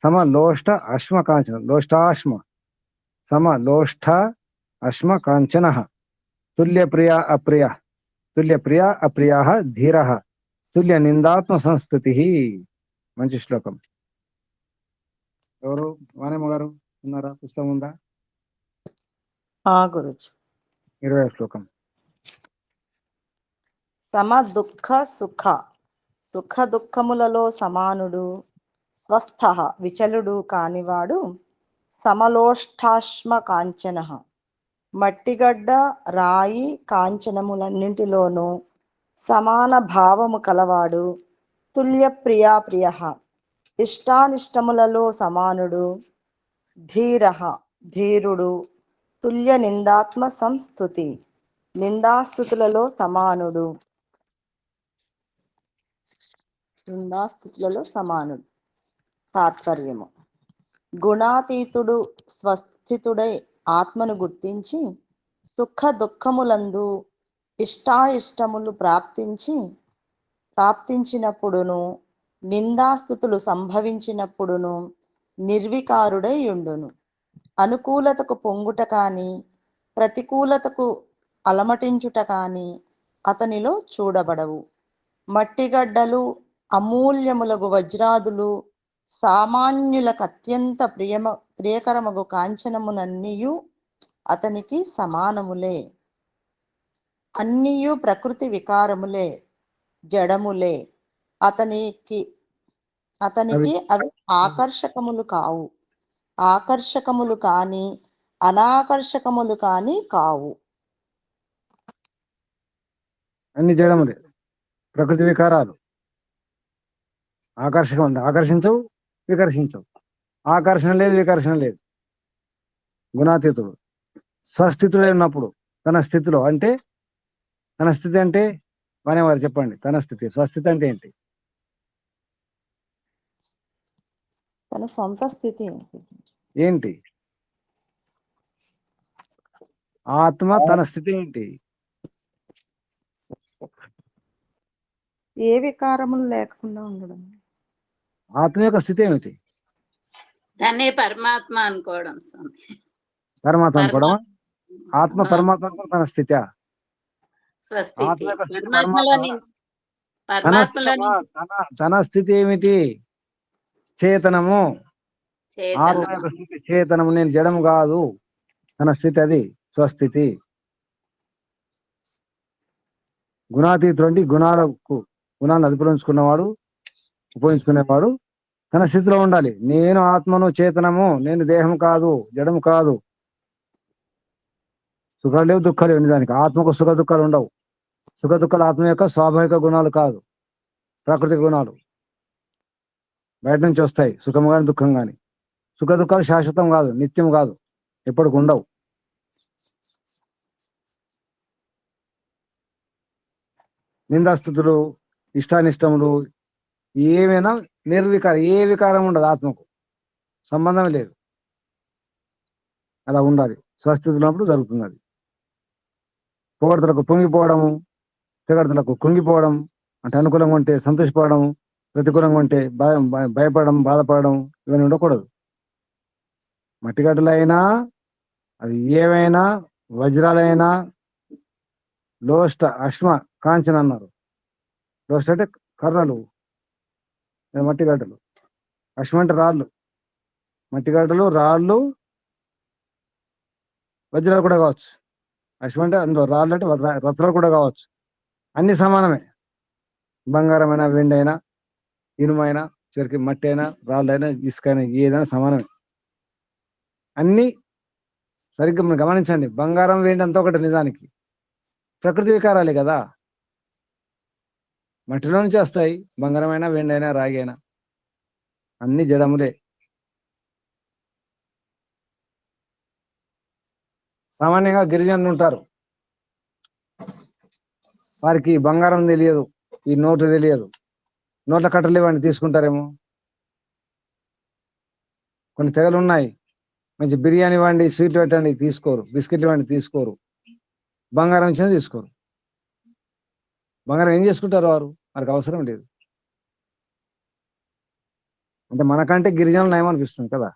సమలోష్ట అశ్మ కాంచన. లోష్టాశ్మ సమలోష్ట అశ్మ కాంచన. తుల్య ప్రియ అప్రియ ధీర తుల్య నిందాత్మ సంస్థుతి. మంచి శ్లోకం. ఎవరు? వానేమ్మ గారు ఉన్నారా? పుస్తకం ఉందా? గురుజీ. 20 శ్లోకం. సమ దుఃఖ సుఖ, సుఖ దుఃఖములలో సమానుడు, స్వస్థ విచలుడు కానివాడు, సమలోష్టాశ్మ కాంచన, మట్టిగడ్డ రాయి కాంచనములన్నింటిలోనూ సమాన భావము కలవాడు, తుల్య ప్రియ ఇష్టానిష్టములలో సమానుడు, ధీర ధీరుడు, తుల్య నిందాత్మ సంస్థుతి నిందాస్థుతులలో సమానుడు. తాత్పర్యము: గుణాతీతుడు స్వస్థితుడై ఆత్మను గుర్తించి సుఖ దుఃఖములందు ఇష్టాయిష్టములు ప్రాప్తించినప్పుడును నిందాస్థుతులు సంభవించినప్పుడును నిర్వికారుడై ఉండును. అనుకూలతకు పొంగుట కాని ప్రతికూలతకు అలమటించుట కాని అతనిలో చూడబడవు. మట్టిగడ్డలు, అమూల్యములగు వజ్రాదులు, సామాన్యులకు అత్యంత ప్రియకరమగు కాంచనమునన్నీయు అతనికి సమానములే. అన్నీయు ప్రకృతి వికారములే, జడములే. అతనికి అవి ఆకర్షకములు కావు. ఆకర్షకములు కాని అనాకర్షకములు కాని కావు. అన్ని జడములే. ప్రకృతి వికారాలు. ఆకర్షకం ఉంది, ఆకర్షించవు, వికర్షించవు. ఆకర్షణ లేదు, వికర్షణ లేదు. గుణాతీతుడు. స్వస్థితుడై ఉన్నప్పుడు తన స్థితిలో అంటే, తన స్థితి అంటే వారు చెప్పండి. తన స్థితి, స్వస్థితి అంటే ఏంటి? తన సొంత స్థితి ఏంటి ఆత్మ తన స్థితి ఏంటి? ఏ వికారములు లేకుండా ఉండడం. ఆత్మ యొక్క స్థితి ఏమిటి? తనే పరమాత్మ అనుకోవడం స్వామి. పరమాత్మ అనుకోవడం. ఆత్మ ఆ, పరమాత్మ తన స్థితి. ఆత్మ స్వస్థితి యొక్క స్థితి పరమాత్మలోని తన స్థితి పరమాత్మలోని తన స్థితి ఏమిటి? చేతనము. ఆత్మ చేతనము. యొక్క స్థితి చేతనము. నేను జడము కాదు. తన స్థితి అది స్వస్థితి. గుణాతీతుడు అంటే గుణాలను అదుపులో ఉంచుకున్నవాడు, ఉపయోగించుకునేవాడు తన స్థితిలో ఉండాలి. నేను ఆత్మను, చేతనము, నేను దేహం కాదు, జడము కాదు. సుఖాలు లేవు, దుఃఖాలు లేవు. నిజానికి ఆత్మకు సుఖ దుఃఖాలు ఉండవు. సుఖ దుఃఖాలు ఆత్మ యొక్క స్వాభావిక గుణాలు కాదు, ప్రాకృతిక గుణాలు. బయట నుంచి వస్తాయి, సుఖం కానీ దుఃఖం కానీ. సుఖ దుఃఖాలు శాశ్వతం కాదు, నిత్యం కాదు, ఎప్పటికి ఉండవు. నిందాస్తుతులు, ఇష్టానిష్టములు ఏమైనా నిర్వికారం, ఏ వికారం ఉండదు. ఆత్మకు సంబంధం లేదు. అలా ఉండాలి. స్వస్థితున్నప్పుడు జరుగుతుంది అది. పొగడ్తలకు పొంగిపోవడము, తెగడతలకు కుంగిపోవడం, అంటే అనుకూలంగా ఉంటే సంతోషపడడం, ప్రతికూలంగా ఉంటే భయపడడం, బాధపడడం, ఇవన్నీ ఉండకూడదు. మట్టిగడ్డలైనా, అది ఏవైనా, వజ్రాలైనా, లోష్ట అశ్మ కాంచన అన్నారు. లోష్ట అంటే కర్రలు, మట్టిగడ్డలు. అశ్మ అంటే రాళ్ళు. మట్టిగడ్డలు, రాళ్ళు, వజ్రాలు కూడా కావచ్చు. అశ్వ అంటే అందులో రాళ్ళు అంటే రత్నాలు కూడా కావచ్చు. అన్ని సమానమే. బంగారమైనా, వెండి అయినా, ఇనుమైనా, చివరికి మట్టి అయినా, రాళ్ళైనా, ఇసుక అయినా, ఏదైనా సమానమే. అన్ని సరిగ్గా మనం గమనించండి. బంగారం, వెండి అంతా ఒకటి. నిజానికి ప్రకృతి వికారాలే కదా. మట్టిలో నుంచి వస్తాయి. బంగారమైనా, వెండి అయినా, రాగి అయినా అన్ని జడములే. సామాన్యంగా గిరిజనులు ఉంటారు, వారికి బంగారం తెలియదు, ఈ నోటు తెలియదు. నోట్ల కట్టలు ఇవ్వండి, తీసుకుంటారేమో. కొన్ని తెగలు ఉన్నాయి, మంచి బిర్యానీ ఇవ్వండి, స్వీట్ పెట్టండి, తీసుకోరు. బిస్కెట్లు ఇవ్వండి, తీసుకోరు. బంగారం ఇచ్చినా తీసుకోరు. బంగారం ఏం చేసుకుంటారు వారు? వారికి అవసరం లేదు. అంటే మనకంటే గిరిజనులు నయం అనిపిస్తుంది కదా.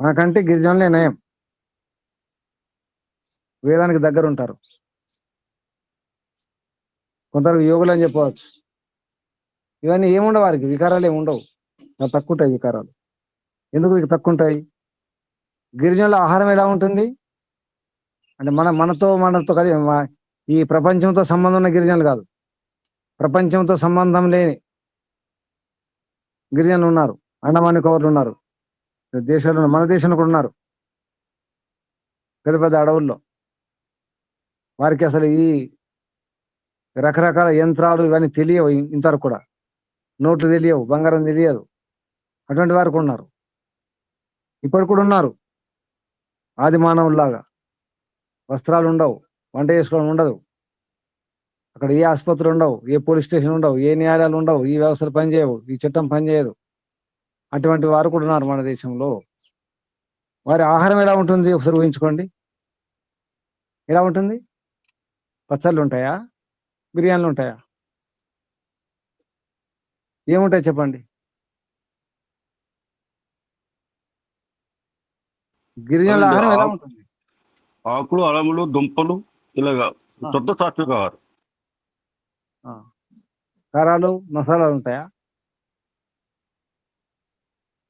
మనకంటే గిరిజనులే నయం. వేదానికి దగ్గర ఉంటారు. కొందరు యోగులు అని చెప్పవచ్చు. ఇవన్నీ ఏముండవు వారికి, వికారాలు ఏమి ఉండవు. తక్కువ ఉంటాయి వికారాలు. ఎందుకు తక్కువ ఉంటాయి? గిరిజనుల ఆహారం ఎలా ఉంటుంది అంటే మనతో కలిసి ఈ ప్రపంచంతో సంబంధం ఉన్న గిరిజనులు కాదు, ప్రపంచంతో సంబంధం లేని గిరిజనులు ఉన్నారు. అండమాన్ నికోబార్లు ఉన్నారు. దేశాల్లో, మన దేశంలో కూడా ఉన్నారు, పెద్ద పెద్ద అడవుల్లో. వారికి అసలు ఈ రకరకాల యంత్రాలు ఇవన్నీ తెలియవు. ఇంతవరకు కూడా నోట్లు తెలియవు, బంగారం తెలియదు. అటువంటి వారు ఉన్నారు, ఇప్పటి కూడా ఉన్నారు. ఆది మానవుల్లాగా వస్త్రాలు ఉండవు, వంట చేసుకోవడం ఉండదు, అక్కడ ఏ ఆసుపత్రులు ఉండవు, ఏ పోలీస్ స్టేషన్ ఉండవు, ఏ న్యాయాలయాలు ఉండవు, ఈ వ్యవస్థలు పనిచేయవు, ఈ చట్టం పనిచేయదు. అటువంటి వారు కూడా ఉన్నారు మన దేశంలో. వారి ఆహారం ఎలా ఉంటుంది ఒకసారి ఊహించుకోండి. ఎలా ఉంటుంది? పచ్చళ్ళు ఉంటాయా? బిర్యానీలు ఉంటాయా? ఏముంటాయి చెప్పండి? గిరిజనుల ఆహారం ఎలా ఉంటుంది? ఆకులు, అలములు, దుంపలు, ఇలాగా శుద్ధ సాత్విక ఆహారం. కారాలు, మసాలాలు ఉంటాయా?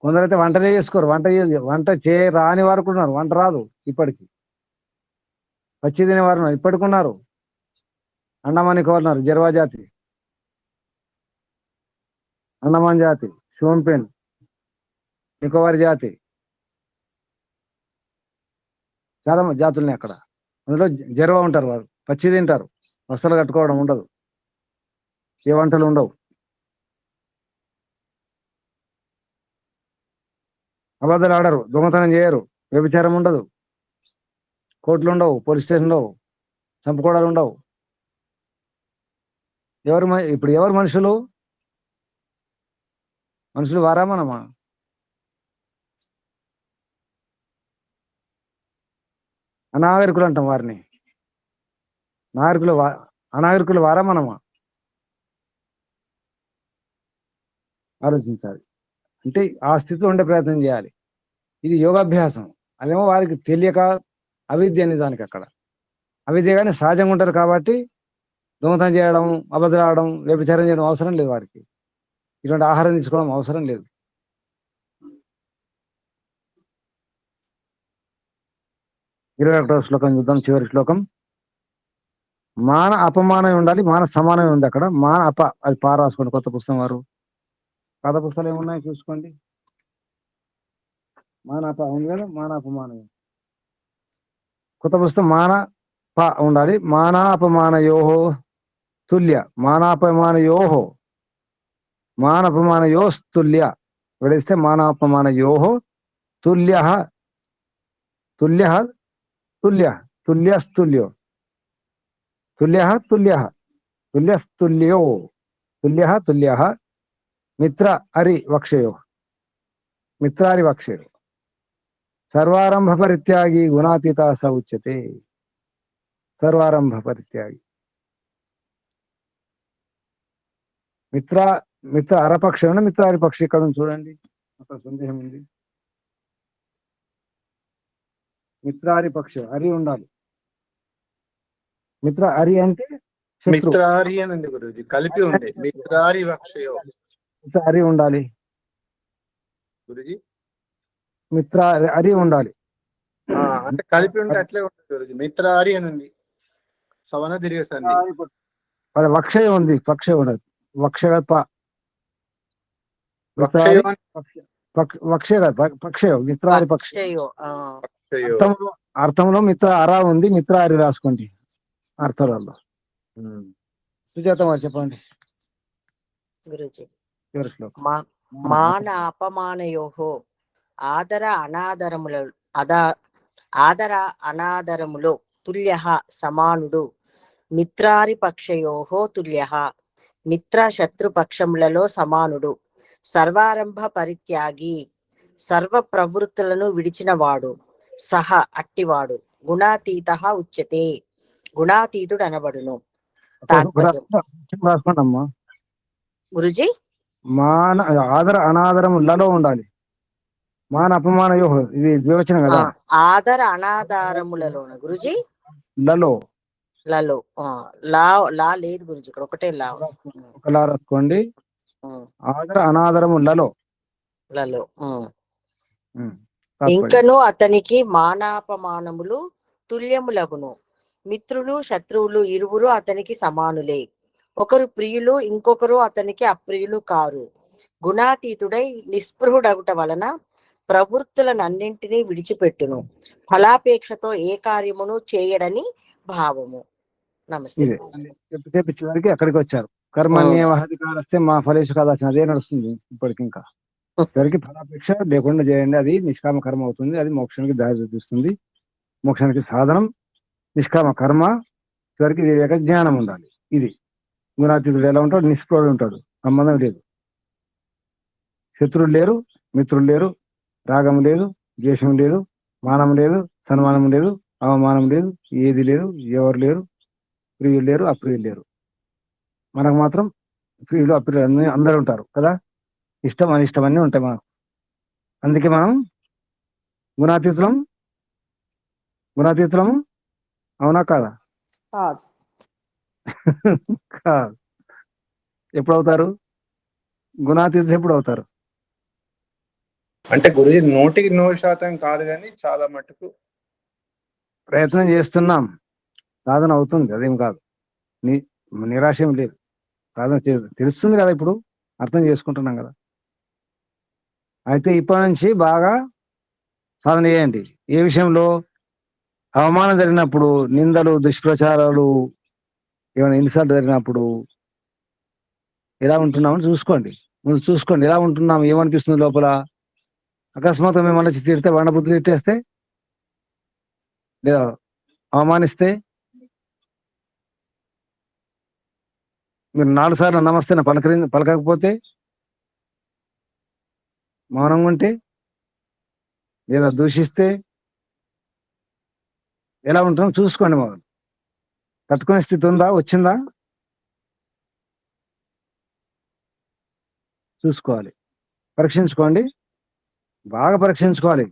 కొందరైతే వంటనే చేసుకోరు. వంట రాని వారు కూడా ఉన్నారు. వంట రాదు ఇప్పటికి, పచ్చి తినేవారు ఉన్నారు, ఇప్పటికి ఉన్నారు. అండమాన్ నికోబార్ ఉన్నారు, జర్వా జాతి, అండమాన్ జాతి, షోంపెన్, నికోబార్ జాతి, చాలా జాతులున్నాయి అక్కడ. అందులో జర్వా ఉంటారు, వారు పచ్చి తింటారు. వస్త్రాలు కట్టుకోవడం ఉండదు, ఏ వంటలు ఉండవు, అబద్ధాలు ఆడరు, దొంగతనం చేయరు, వ్యభిచారం ఉండదు, కోర్టులు ఉండవు, పోలీస్ స్టేషన్ ఉండవు, చంపుకోవడాలు ఉండవు. ఇప్పుడు ఎవరు మనుషులు? మనుషులు వారా మనమా? అనాగరికులు అంటాం వారిని. అనాగరికులు వారా మనమా? ఆలోచించాలి. అంటే ఆ స్థితిలో ఉండే ప్రయత్నం చేయాలి. ఇది యోగాభ్యాసం. అదేమో వారికి తెలియక అవిద్య నిజానికి అక్కడ అవిద్య కానీ సహజంగా ఉంటారు కాబట్టి దొంగతనం చేయడం, అబద్ధాలు ఆడడం, వ్యభిచారం చేయడం అవసరం లేదు వారికి. ఇటువంటి ఆహారం తీసుకోవడం అవసరం లేదు. ఇరవై 21వ శ్లోకం చూద్దాం. చివరి శ్లోకం. మాన అపమానం ఉండాలి, మాన సమానం ఉంది అక్కడ. మాన అది రాసుకోండి. కొత్త పుస్తకం వారు పాత పుస్తకాలు ఏమున్నాయి చూసుకోండి. మాన ఉంది కదా, మాన అపమానం. కొత్త పుస్తకం మాన ఉండాలి. మానాపమానయోహో తుల్య, మానాపమానయోహో, మానపమానయోస్తుల్య విడిస్తే మానాపమానయోహో తుల్య, తుల్య తుల్య తుల్యస్తుల్యో, తుల్య తుల్య తుల్యస్తుల్యో, తుల్య తుల్య మిత్ర అరి వక్షయో, మిత్రారి వక్షయో. సర్వారంభ పరిత్యాగి గుణాతీత స ఉచ్యతే. సర్వారంభ పరిత్యాగి. మిత్ర అరపక్షం, మిత్రారి పక్షి ఇక్కడ ఉంది చూడండి, అక్కడ సందేహం ఉంది. మిత్రారి పక్షం అరి ఉండాలి. మిత్ర అరి అంటే మిత్రారి అని ఉంది గురుజీ, కలిపి ఉంది. మిత్రారి వక్షయో, మిత్ర అరి ఉండాలి. గురుజీ మిత్ర అరి ఉండాలి. అంటే కలిపి ఉంటే అట్లే ఉంటుంది గురుజీ. మిత్రారి అని ఉంది, సవన తిరిగేసండి. వక్షయ ఉంది, పక్ష ఉండదు. వక్షయ పక్షయో, మిత్రారి పక్షయో. అర్థంలో మిత్ర అరా ఉంది, మిత్ర అరి రాసుకోండి అర్థాలలో. సుజాత వారు చెప్పండి. గురుజీ. చివరి శ్లోకం. మాన అపమానయోహో ఆదర అనాదరములో తుల్య సమానుడు. మిత్రారి పక్షయోహో తుల్య, మిత్ర శత్రుపక్షములలో సమానుడు. సర్వారంభ పరిత్యాగి, సర్వ ప్రవృత్తులను విడిచినవాడు. సహ అట్టివాడు. గుణాతీత ఉచ్యతే, గుణాతీతుడు అనబడును. రాసుకోండమ్మా గురుజీ. మాన ఆదర అనాదరములలో ఉండాలి. మాన అపమాన యోహో, ఇది ద్వివచనం కదా. ఆదర అనాదారములలోన గురుజీ. లలో లలో లా లేదు గురుజీ, ఇక్కడ ఒకటే లా. ఒకలా రాసుకోండి. ఆదర అనాదరములలో లలో. ఇంకను అతనికి మానాపమానములు తుల్యములగును. మిత్రులు శత్రువులు ఇరువురు అతనికి సమానులే. ఒకరు ప్రియులు, ఇంకొకరు అతనికి అప్రియులు కారు. గుణాతీతుడై నిస్పృహుడగుట వలన ప్రవృత్తులనన్నింటినీ విడిచిపెట్టును. ఫలాపేక్షతో ఏ కార్యమును చేయడని భావము. నమస్తే. చివరికి అక్కడికి వచ్చారు. కర్మణ్యేవాధికారస్తే మా ఫలేషు కాదాల్సిన అదే నడుస్తుంది ఇప్పటికి. ఇంకా చివరికి ఫలాపేక్ష లేకుండా చేయండి, అది నిష్కామ కర్మ అవుతుంది. అది మోక్షానికి దారి చూపిస్తుంది. మోక్షానికి సాధనం నిష్కామ కర్మ. చివరికి వివేక జ్ఞానం ఉండాలి. ఇది గుణాతీతుడు ఎలా ఉంటాడు? నిష్ప్రభుడు ఉంటాడు, సంబంధం లేదు. శత్రువులు లేరు, మిత్రులు లేరు, రాగం లేదు, ద్వేషం లేదు, మానం లేదు, సన్మానం లేదు, అవమానం లేదు, ఏది లేదు, ఎవరు లేరు, ప్రియులు లేరు, అప్రియులు లేరు. మనకు మాత్రం ప్రియులు అప్రియులు అన్ని అందరూ ఉంటారు కదా. ఇష్టం అనిష్టం అన్నీ ఉంటాయి మనకు. అందుకే మనం గుణాతీతులము అవునా కాదా? కాదు. ఎప్పుడు అవుతారు గుణాతీతులు? ఎప్పుడు అవుతారు అంటే గురుజీ 100% కాదు, కానీ చాలా మటుకు ప్రయత్నం చేస్తున్నాం. సాధన అవుతుంది, అదేం కాదు. నిరాశ ఏం లేదు. సాధన తెలుస్తుంది కదా, ఇప్పుడు అర్థం చేసుకుంటున్నాం కదా. అయితే ఇప్పటి నుంచి బాగా సాధన చేయండి. ఏ విషయంలో? అవమానం జరిగినప్పుడు, నిందలు, దుష్ప్రచారాలు, ఏమైనా ఇన్సల్ట్ జరిగినప్పుడు ఎలా ఉంటున్నామని చూసుకోండి. ముందు చూసుకోండి ఎలా ఉంటున్నాం, ఏమనిపిస్తుంది లోపల. అకస్మాత్తుగా మిమ్మల్ని వచ్చి తిడితే, బండబుద్ధి తిట్టేస్తే, లేదా అవమానిస్తే, మీరు 4 సార్లు నమస్తే పలకకపోతే, మౌనంగా ఉంటే, లేదా దూషిస్తే ఎలా ఉంటున్నాం చూసుకోండి. మొదలు తట్టుకునే స్థితి ఉందా, వచ్చిందా చూసుకోవాలి. పరీక్షించుకోండి, బాగా పరీక్షించుకోవాలి.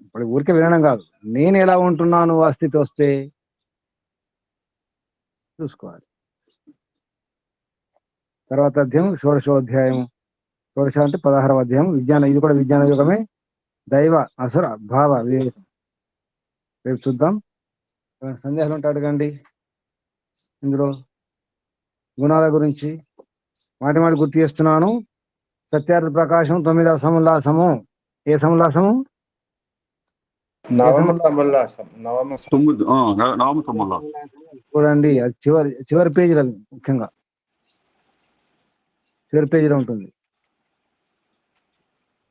ఇప్పుడు ఊరికే వినడం కాదు, నేను ఎలా ఉంటున్నాను ఆ స్థితి వస్తే చూసుకోవాలి. తర్వాత అధ్యాయం షోడశోధ్యాయం. షోడశ అంటే 16వ అధ్యాయం. విజ్ఞాన, ఇది కూడా విజ్ఞాన యుగమే. దైవ అసుర భావ వివేకం. రేపు చూద్దాం. సందేహాలు ఉంటే అడగండి. ఇందులో గుణాల గురించి మాటి మాటి గుర్తు చేస్తున్నాను. సత్యార్థ ప్రకాశం 9వ సముల్లాసము. ఏ సముల్లాసము? నవమ 9 నామ సమ్మల్లా. చూడండి, అది చివరి పేజీలో, ముఖ్యంగా చివరి పేజీలో ఉంటుంది.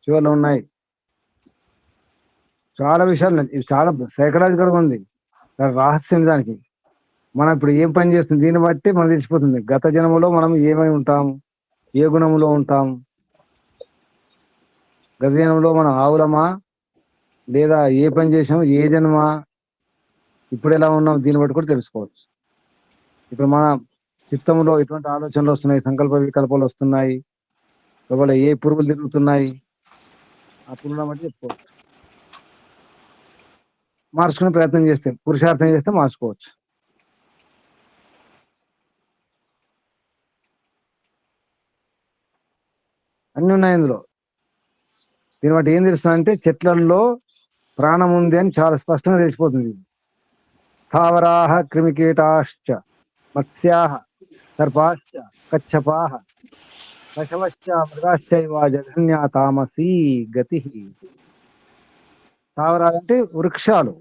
చివరిలో ఉన్నాయి చాలా విషయాలు. ఇది చాలా సైకలాజికల్గా ఉంది, రహస్యం. దానికి మనం ఇప్పుడు ఏం పని చేస్తుంది దీన్ని బట్టి మనకు తెలిసిపోతుంది. గత జన్మలో మనం ఏమై ఉంటాం, ఏ గుణంలో ఉంటాం. గత జన్మలో మనం ఆవులమా, లేదా ఏ పని చేసాం, ఏ జన్మ, ఇప్పుడు ఎలా ఉన్నాం, దీన్ని బట్టి కూడా తెలుసుకోవచ్చు. ఇప్పుడు మన చిత్తంలో ఎటువంటి ఆలోచనలు వస్తున్నాయి, సంకల్ప వికల్పాలు వస్తున్నాయి, లోపల ఏ పురుగులు తిరుగుతున్నాయి, ఆ పురుగులను బట్టి చెప్పుకోవచ్చు. మార్చుకునే ప్రయత్నం చేస్తే, పురుషార్థం చేస్తే మార్చుకోవచ్చు. అన్ని ఉన్నాయి ఇందులో. దీన్ని బట్టి ఏం తెలుస్తుందంటే చెట్లల్లో ప్రాణం ఉంది అని చాలా స్పష్టంగా తెలిసిపోతుంది. స్థావరాహ క్రిమికీటాశ్చ మత్స్యాహ సర్పాశ్చ కచ్చపాహ పశవశ్చ మృగాశ్చైవ జఘన్యా తామసీ గతి. స్థావరాలు అంటే వృక్షాలు,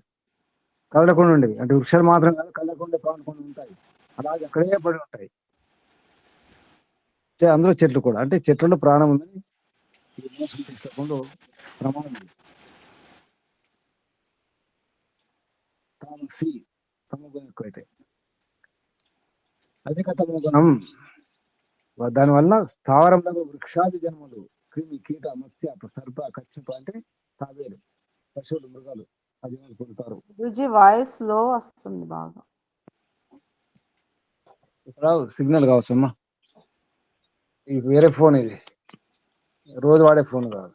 కదలకుండా ఉండేవి. అంటే వృక్షాలు మాత్రం కాదు, కదలకుండా పాడుకుండా ఉంటాయి. అలాగే అక్కడే పడి ఉంటాయి. అందులో చెట్లు కూడా, అంటే చెట్లలో ప్రాణం ఉందని ప్రమాణం. తామసి తమగుణం ఎక్కువైతే అధిక తమగుణం. దానివల్ల స్థావరంలో వృక్షాది జన్మలు, క్రిమి కీట మత్స్య సర్ప కచ్చప అంటే తాబేలు, పశువులు, మృగాలు ఆ జన్మలు పొందుతారు. గురుజీ వాయిస్ లో వస్తుంది బాగా. ఇక్కడ సిగ్నల్ కావచ్చు అమ్మా. ఇది వేరే ఫోన్, ఇది రోజు వాడే ఫోన్ కాదు.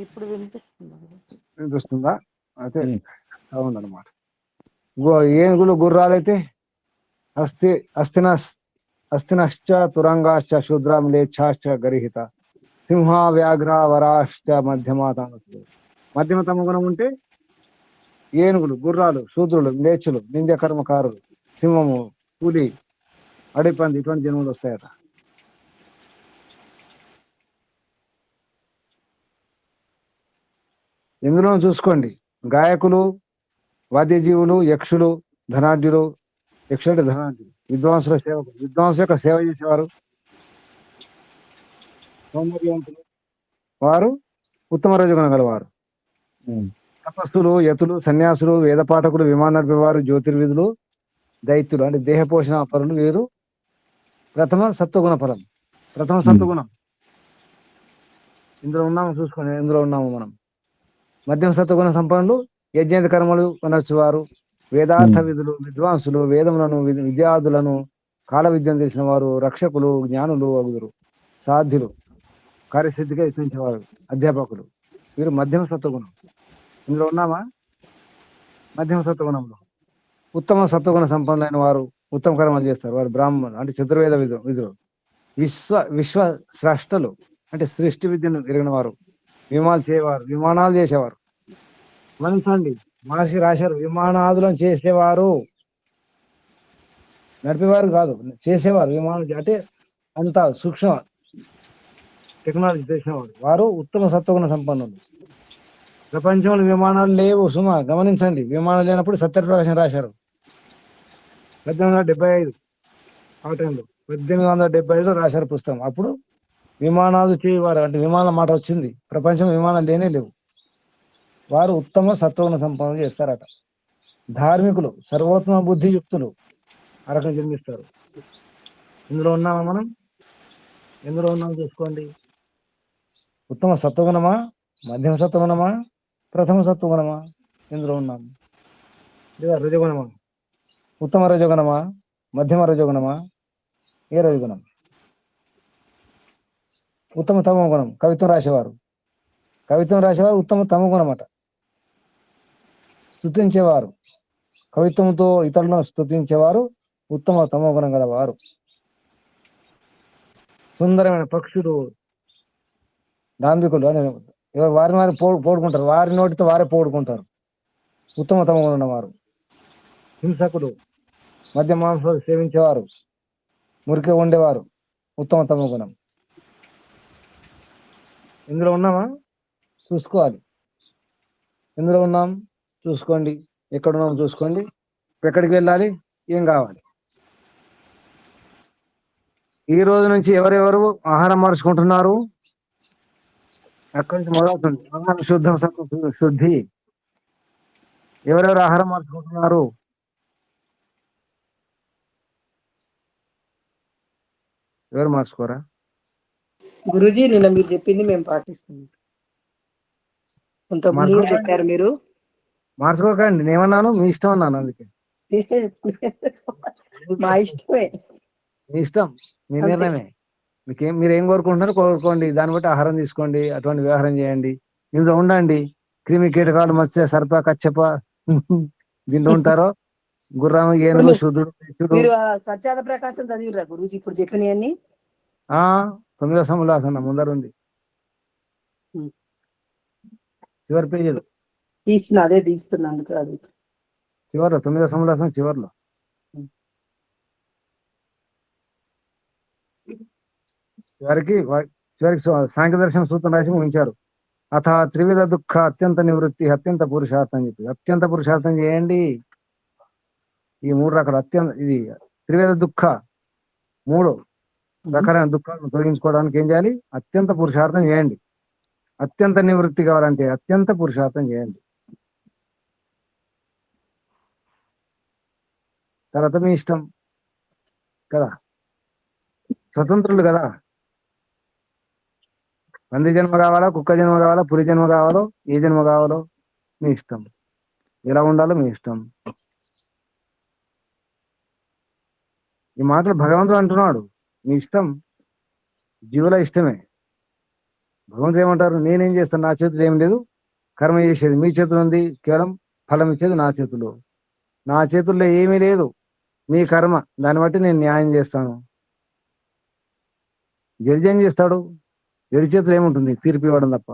ఇప్పుడు వినిపిస్తుందా? అయితే అవునమాట. ఏనుగులు, గుర్రాలైతే అస్థినశ్చ తురంగాశ్చ శూద్రం లేచ్ఛాశ్చ గరిహిత సింహ వ్యాఘ్ర వరాశ్చ మధ్యమ తమ గుణం ఉంటే ఏనుగులు, గుర్రాలు, శూద్రులు, లేచులు, నింద్య కర్మకారులు, సింహము, పులి, అడిపంది ఇటువంటి జన్మలు వస్తాయట. ఇందులో చూసుకోండి, గాయకులు, వాద్యజీవులు, యక్షులు, ధనాఢ్యులు. యక్షులు అంటే ధనాఢ్యులు, విద్వాంసుల సేవకులు, విద్వాంసు యొక్క సేవ చేసేవారు, సౌందర్యవంతులు, వారు ఉత్తమ రజగుణం గలవారు. తపస్సులు, యతులు, సన్యాసులు, వేద పాఠకులు, విమాన నడిపేవారు, జ్యోతిర్విధులు, దైత్యులు అంటే దేహ పోషణ పరులు వీరు ప్రథమ సత్వగుణ ఫలం. ప్రథమ సత్వగుణం ఇందులో ఉన్నాము, చూసుకోండి ఇందులో ఉన్నాము మనం. మధ్యమ సత్వగుణ సంపన్నులు యజ్ఞ కర్మలు కొనొచ్చువారు, వేదార్థ విధులు, విద్వాంసులు, వేదములను విద్యార్థులను కాల విద్యను తెలిసిన వారు, రక్షకులు, జ్ఞానులు అగుదురు. సాధ్యులు, కార్యసిద్ధిగా యత్నించేవారు, అధ్యాపకులు, వీరు మధ్యమ సత్వగుణం. ఇందులో ఉన్నామా? మధ్యమ సత్వగుణంలో ఉత్తమ సత్వగుణ సంపన్నులైన వారు ఉత్తమ కర్మలు చేస్తారు. వారు బ్రాహ్మణులు అంటే చతుర్వేద విధులు. విశ్వ స్రష్టలు అంటే సృష్టి విద్యను ఎరిగిన వారు, విమానాలు చేసేవారు. గమనించండి, మహర్షి రాశారు, విమానాదులను చేసేవారు, నడిపేవారు కాదు, చేసేవారు. విమానాలు అంటే అంత సూక్ష్మ టెక్నాలజీ చేసేవారు. వారు ఉత్తమ సత్వగుణ సంపన్నులు. ప్రపంచంలో విమానాలు లేవు సుమా, గమనించండి. విమానాలు లేనప్పుడు సత్యప్రకాశం రాశారు, 1875 ఆ టైంలో 1875లో రాశారు పుస్తకం. అప్పుడు విమానాలు చేయవారు, అంటే విమానాల మాట వచ్చింది, ప్రపంచం విమానాలు లేనే లేవు. వారు ఉత్తమ సత్వగుణ సంపన్నం చేస్తారట. ధార్మికులు, సర్వోత్తమ బుద్ధియుక్తులు ఆ రకం జన్మిస్తారు. ఇందులో ఉన్నామా మనం? ఎందులో ఉన్నాం చూసుకోండి. ఉత్తమ సత్వగుణమా, మధ్యమ సత్వగుణమా, ప్రథమ సత్వగుణమా? ఇందులో ఉన్నాం. లేదా రజగుణమా? ఉత్తమ రజగుణమా, మధ్యమ రజగుణమా, ఏ రజగుణం? ఉత్తమ తమో గుణం. కవిత్వం రాసేవారు ఉత్తమ తమో గుణం అట. స్తుతించేవారు, కవిత్వంతో ఇతరులను స్తుతించేవారు ఉత్తమ తమో గుణం గలవారు. సుందరమైన పక్షులు, దాంభికులు అని వారిని వారి పోడుకుంటారు, వారి నోటితో వారే పోడుకుంటారు, ఉత్తమ తమో గుణం ఉన్నవారు. హింసకులు, మద్య మాంసాలు సేవించేవారు, మురికి ఉండేవారు, ఉత్తమ తమో గుణం. ఇందులో ఉన్నామా? చూసుకోవాలి. ఎందులో ఉన్నాం చూసుకోండి. ఎక్కడున్నాం చూసుకోండి. ఎక్కడికి వెళ్ళాలి, ఏం కావాలి. ఈ రోజు నుంచి ఎవరెవరు ఆహారం మార్చుకుంటున్నారు? అక్కడి నుంచి మొదలవుతుంది ఆహార శుద్ధం, శుద్ధి. ఎవరెవరు ఆహారం మార్చుకుంటున్నారు? ఎవరు మార్చుకోరా? గురుజీ నిన్న మీరు చెప్పింది మేము పాటిస్తున్నాం. కొంత ముందు కూడా చెప్పారు మీరు. మార్చుకోకండి. నేనేమన్నాను? మీ ఇష్టం అన్నాను. అందుకే మా ఇష్టమే, మీ ఇష్టం, మీ నిర్ణయమే. మీరేం కోరుకుంటున్నారో కోరుకోండి, దాన్ని బట్టి ఆహారం తీసుకోండి, అటువంటి వ్యవహారం చేయండి. ఇందులో ఉండండి. క్రిమి కీటకాలు, మత్స్య, సర్ప, కచ్చప దీంట్లో ఉంటారో, గుర్రం, ఏనుగు, శుద్ధుడు, మీరు సత్యాద ప్రకాశం చదివిరా గురుజీ ఇప్పుడు చెప్పినవన్నీ? 9వ సములాసన ముందర ఉంది, చివరి పేజీలో అదే తీస్తున్నందుకు అది చివరిలో 9వ సములాసన చివరిలో. చివరికి సాంఖ్య దర్శన సూత్రం రాసి ముగించారు. అథ త్రివిధ దుఃఖ అత్యంత నివృత్తి అత్యంత పురుషార్థం అని చెప్పి, అత్యంత పురుషార్థం చేయండి. ఈ 3 రకాల ఇది త్రివిధ దుఃఖ, 3 రకాలైన దుఃఖాలను తొలగించుకోవడానికి ఏం చేయాలి? అత్యంత పురుషార్థం చేయండి. అత్యంత నివృత్తి కావాలంటే అత్యంత పురుషార్థం చేయండి. తర్వాత మీ ఇష్టం కదా, స్వతంత్రులు కదా. పంది జన్మ కావాలా, కుక్క జన్మ కావాలా, పులి జన్మ కావాలో, ఏ జన్మ కావాలో మీ ఇష్టం. ఎలా ఉండాలో మీ ఇష్టం. ఈ మాటలు భగవంతుడు అంటున్నాడు. మీ ఇష్టం, జీవుల ఇష్టమే. భగవంతుడు ఏమంటారు? నేనేం చేస్తాను, నా చేతులు ఏం లేదు, కర్మ చేసేది మీ చేతులు ఉంది, కేవలం ఫలం ఇచ్చేది నా చేతులు. నా చేతుల్లో ఏమీ లేదు, మీ కర్మ, దాన్ని బట్టి నేను న్యాయం చేస్తాను. జడ్జి ఏం చేస్తాడు? జడ్జి చేతులు ఏముంటుంది? తీర్పు ఇవ్వడం తప్ప.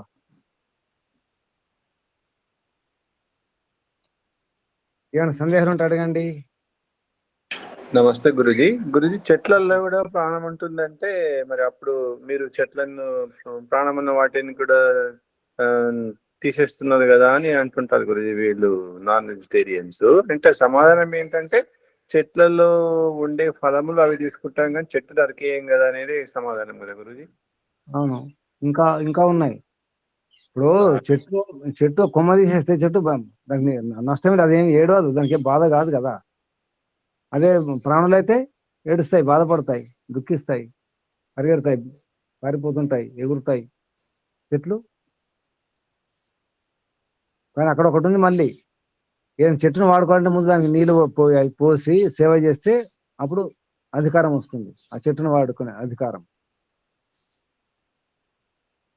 ఏమైనా సందేహాలు ఉంటే అడగండి. నమస్తే గురుజీ. గురుజీ, చెట్లలో కూడా ప్రాణం ఉంటుందంటే మరి అప్పుడు మీరు చెట్లను, ప్రాణం ఉన్న వాటిని కూడా తీసేస్తున్నారు కదా అని అంటుంటారు గురుజీ వీళ్ళు నాన్ వెజిటేరియన్స్. అంటే సమాధానం ఏంటంటే చెట్లలో ఉండే ఫలములు అవి తీసుకుంటాం కానీ చెట్టు నరికేయం కదా అనేది సమాధానం కదా గురుజీ. అవును, ఇంకా ఉన్నాయి. ఇప్పుడు చెట్టు కొమ్మ తీసేస్తే చెట్టు దానికి నష్టమే, అదేం ఏడవదు, దానికి బాధ కాదు కదా. అదే ప్రాణులు అయితే ఏడుస్తాయి, బాధపడతాయి, దుఃఖిస్తాయి, పరిగెడతాయి, పారిపోతుంటాయి, ఎగురుతాయి. చెట్లు కానీ అక్కడ ఒకటి ఉంది. మళ్ళీ ఏదైనా చెట్టును వాడుకోవాలంటే ముందు దానికి నీళ్ళు పోసి సేవ చేస్తే అప్పుడు అధికారం వస్తుంది. ఆ చెట్టును వాడుకునే అధికారం,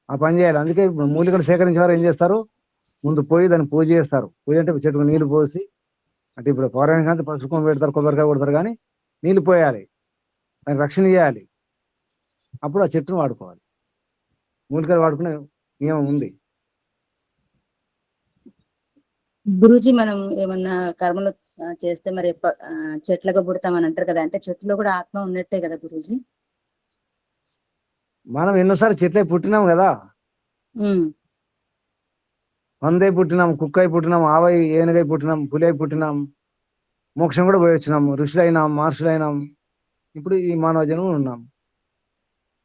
ఆ పని చేయాలి. అందుకే మూలికలు సేకరించేవారు ఏం చేస్తారు? ముందు పోయి దాన్ని పూజ చేస్తారు. పూజ అంటే చెట్టుకు నీళ్లు పోసి, అంటే ఇప్పుడు పౌరాణిక పసుపు పెడతారు, కొబ్బరికాయ కొడతారు, కానీ నీళ్లు పోయాలి, దానికి రక్షణ చేయాలి. అప్పుడు ఆ చెట్టును వాడుకోవాలి. మూలికలు వాడుకునే నియమం ఉంది. గురూజీ, మనం ఏమన్నా కర్మలు చేస్తే మరి చెట్లుగా పుడతామని అంటారు కదా, అంటే చెట్టులో కూడా ఆత్మ ఉన్నట్టే కదా గురూజీ? మనం ఎన్నోసార్లు చెట్లే పుట్టినాం కదా. పందై పుట్టినాం, కుక్కై పుట్టినాం, ఆవై ఏనుగై పుట్టినాం, పులై పుట్టినాం, మోక్షం కూడా పోయి వచ్చినాము, ఋషులైనాం, మహర్షులైనాం, ఇప్పుడు ఈ మానవ జన్మ ఉన్నాం.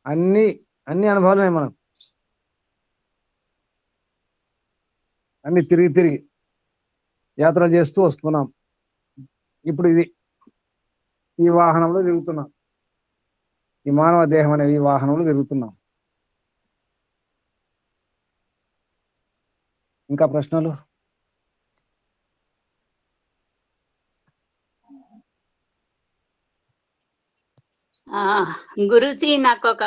అన్ని అన్ని అనుభవాలు మనం అన్ని తిరిగి తిరిగి యాత్ర చేస్తూ వస్తున్నాం. ఇప్పుడు ఈ వాహనంలో తిరుగుతున్నాం, ఈ మానవ దేహం అనే ఈ వాహనంలో తిరుగుతున్నాం. ఇంకా ప్రశ్నలు? గురుజీ నాకు ఒక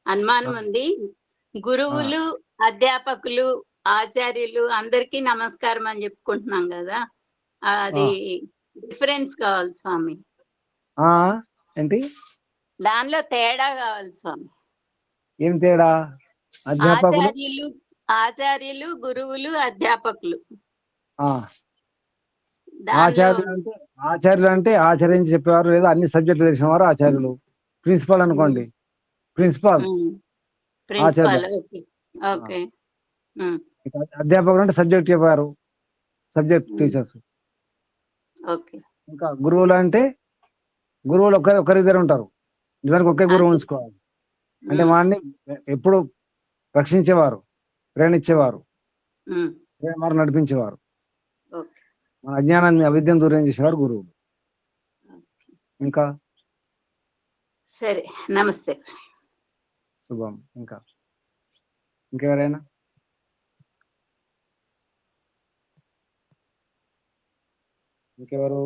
అనుమానం ఉంది. గురువులు, అధ్యాపకులు, ఆచార్యులు అందరికీ నమస్కారం అని చెప్పుకుంటున్నాం కదా, అది డిఫరెన్స్ కావాలి స్వామి. ఏంటి దానిలో తేడా కావాలి స్వామి. ఏం తేడా? ఆచార్యులు, గురువులు, అధ్యాపకులు. ఆచార్యులు అంటే ఆచరించి చెప్పేవారు, లేదా అన్ని సబ్జెక్టులు తెలిసిన వారు ఆచార్యులు. ప్రిన్సిపాల్ అనుకోండి, ప్రిన్సిపాల్. అధ్యాపకులు అంటే సబ్జెక్ట్ చెప్పారు, సబ్జెక్ట్ టీచర్స్. ఇంకా గురువులు అంటే గురువులు ఒకరిద్దరు ఉంటారు, నిజానికి ఒకే గురువు ఉంచుకోవాలి. అంటే వాడిని ఎప్పుడు రక్షించేవారు, ప్రేరణించేవారు, ప్రేమ నడిపించేవారు, మన అజ్ఞానాన్ని అవిద్యను దూరం చేసేవారు గురువులు. ఇంకా సరే, నమస్తే. శుభం. ఇంకెవరైనా? ఇంకెవరు?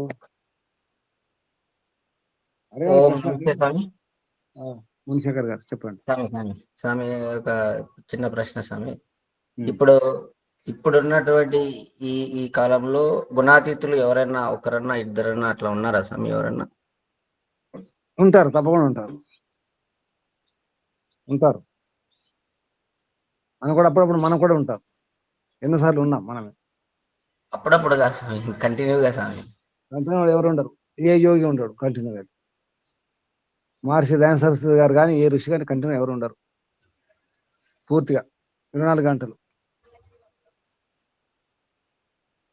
మునిశేఖర్ గారు చెప్పండి. స్వామి ఒక చిన్న ప్రశ్న స్వామి. ఇప్పుడున్నటువంటి ఈ కాలంలో గుణాతీతులు ఎవరైనా ఒకరన్నా ఇద్దరన్నా అట్లా ఉన్నారా స్వామి? ఎవరన్నా ఉంటారు, తప్పకుండా ఉంటారు. మనం కూడా అప్పుడప్పుడు మనం కూడా ఉంటాం. ఎన్నోసార్లు ఉన్నాం మనమే. అప్పుడప్పుడు కాదు స్వామి, కంటిన్యూగా స్వామి. కంటిన్యూ ఎవరు ఉండరు, ఏ యోగి ఉండడు కంటిన్యూగా. మహర్షి దయానంద సరస్వతి గారు కానీ ఏ ఋషి కానీ కంటిన్యూ ఎవరు ఉండరు పూర్తిగా 24 గంటలు.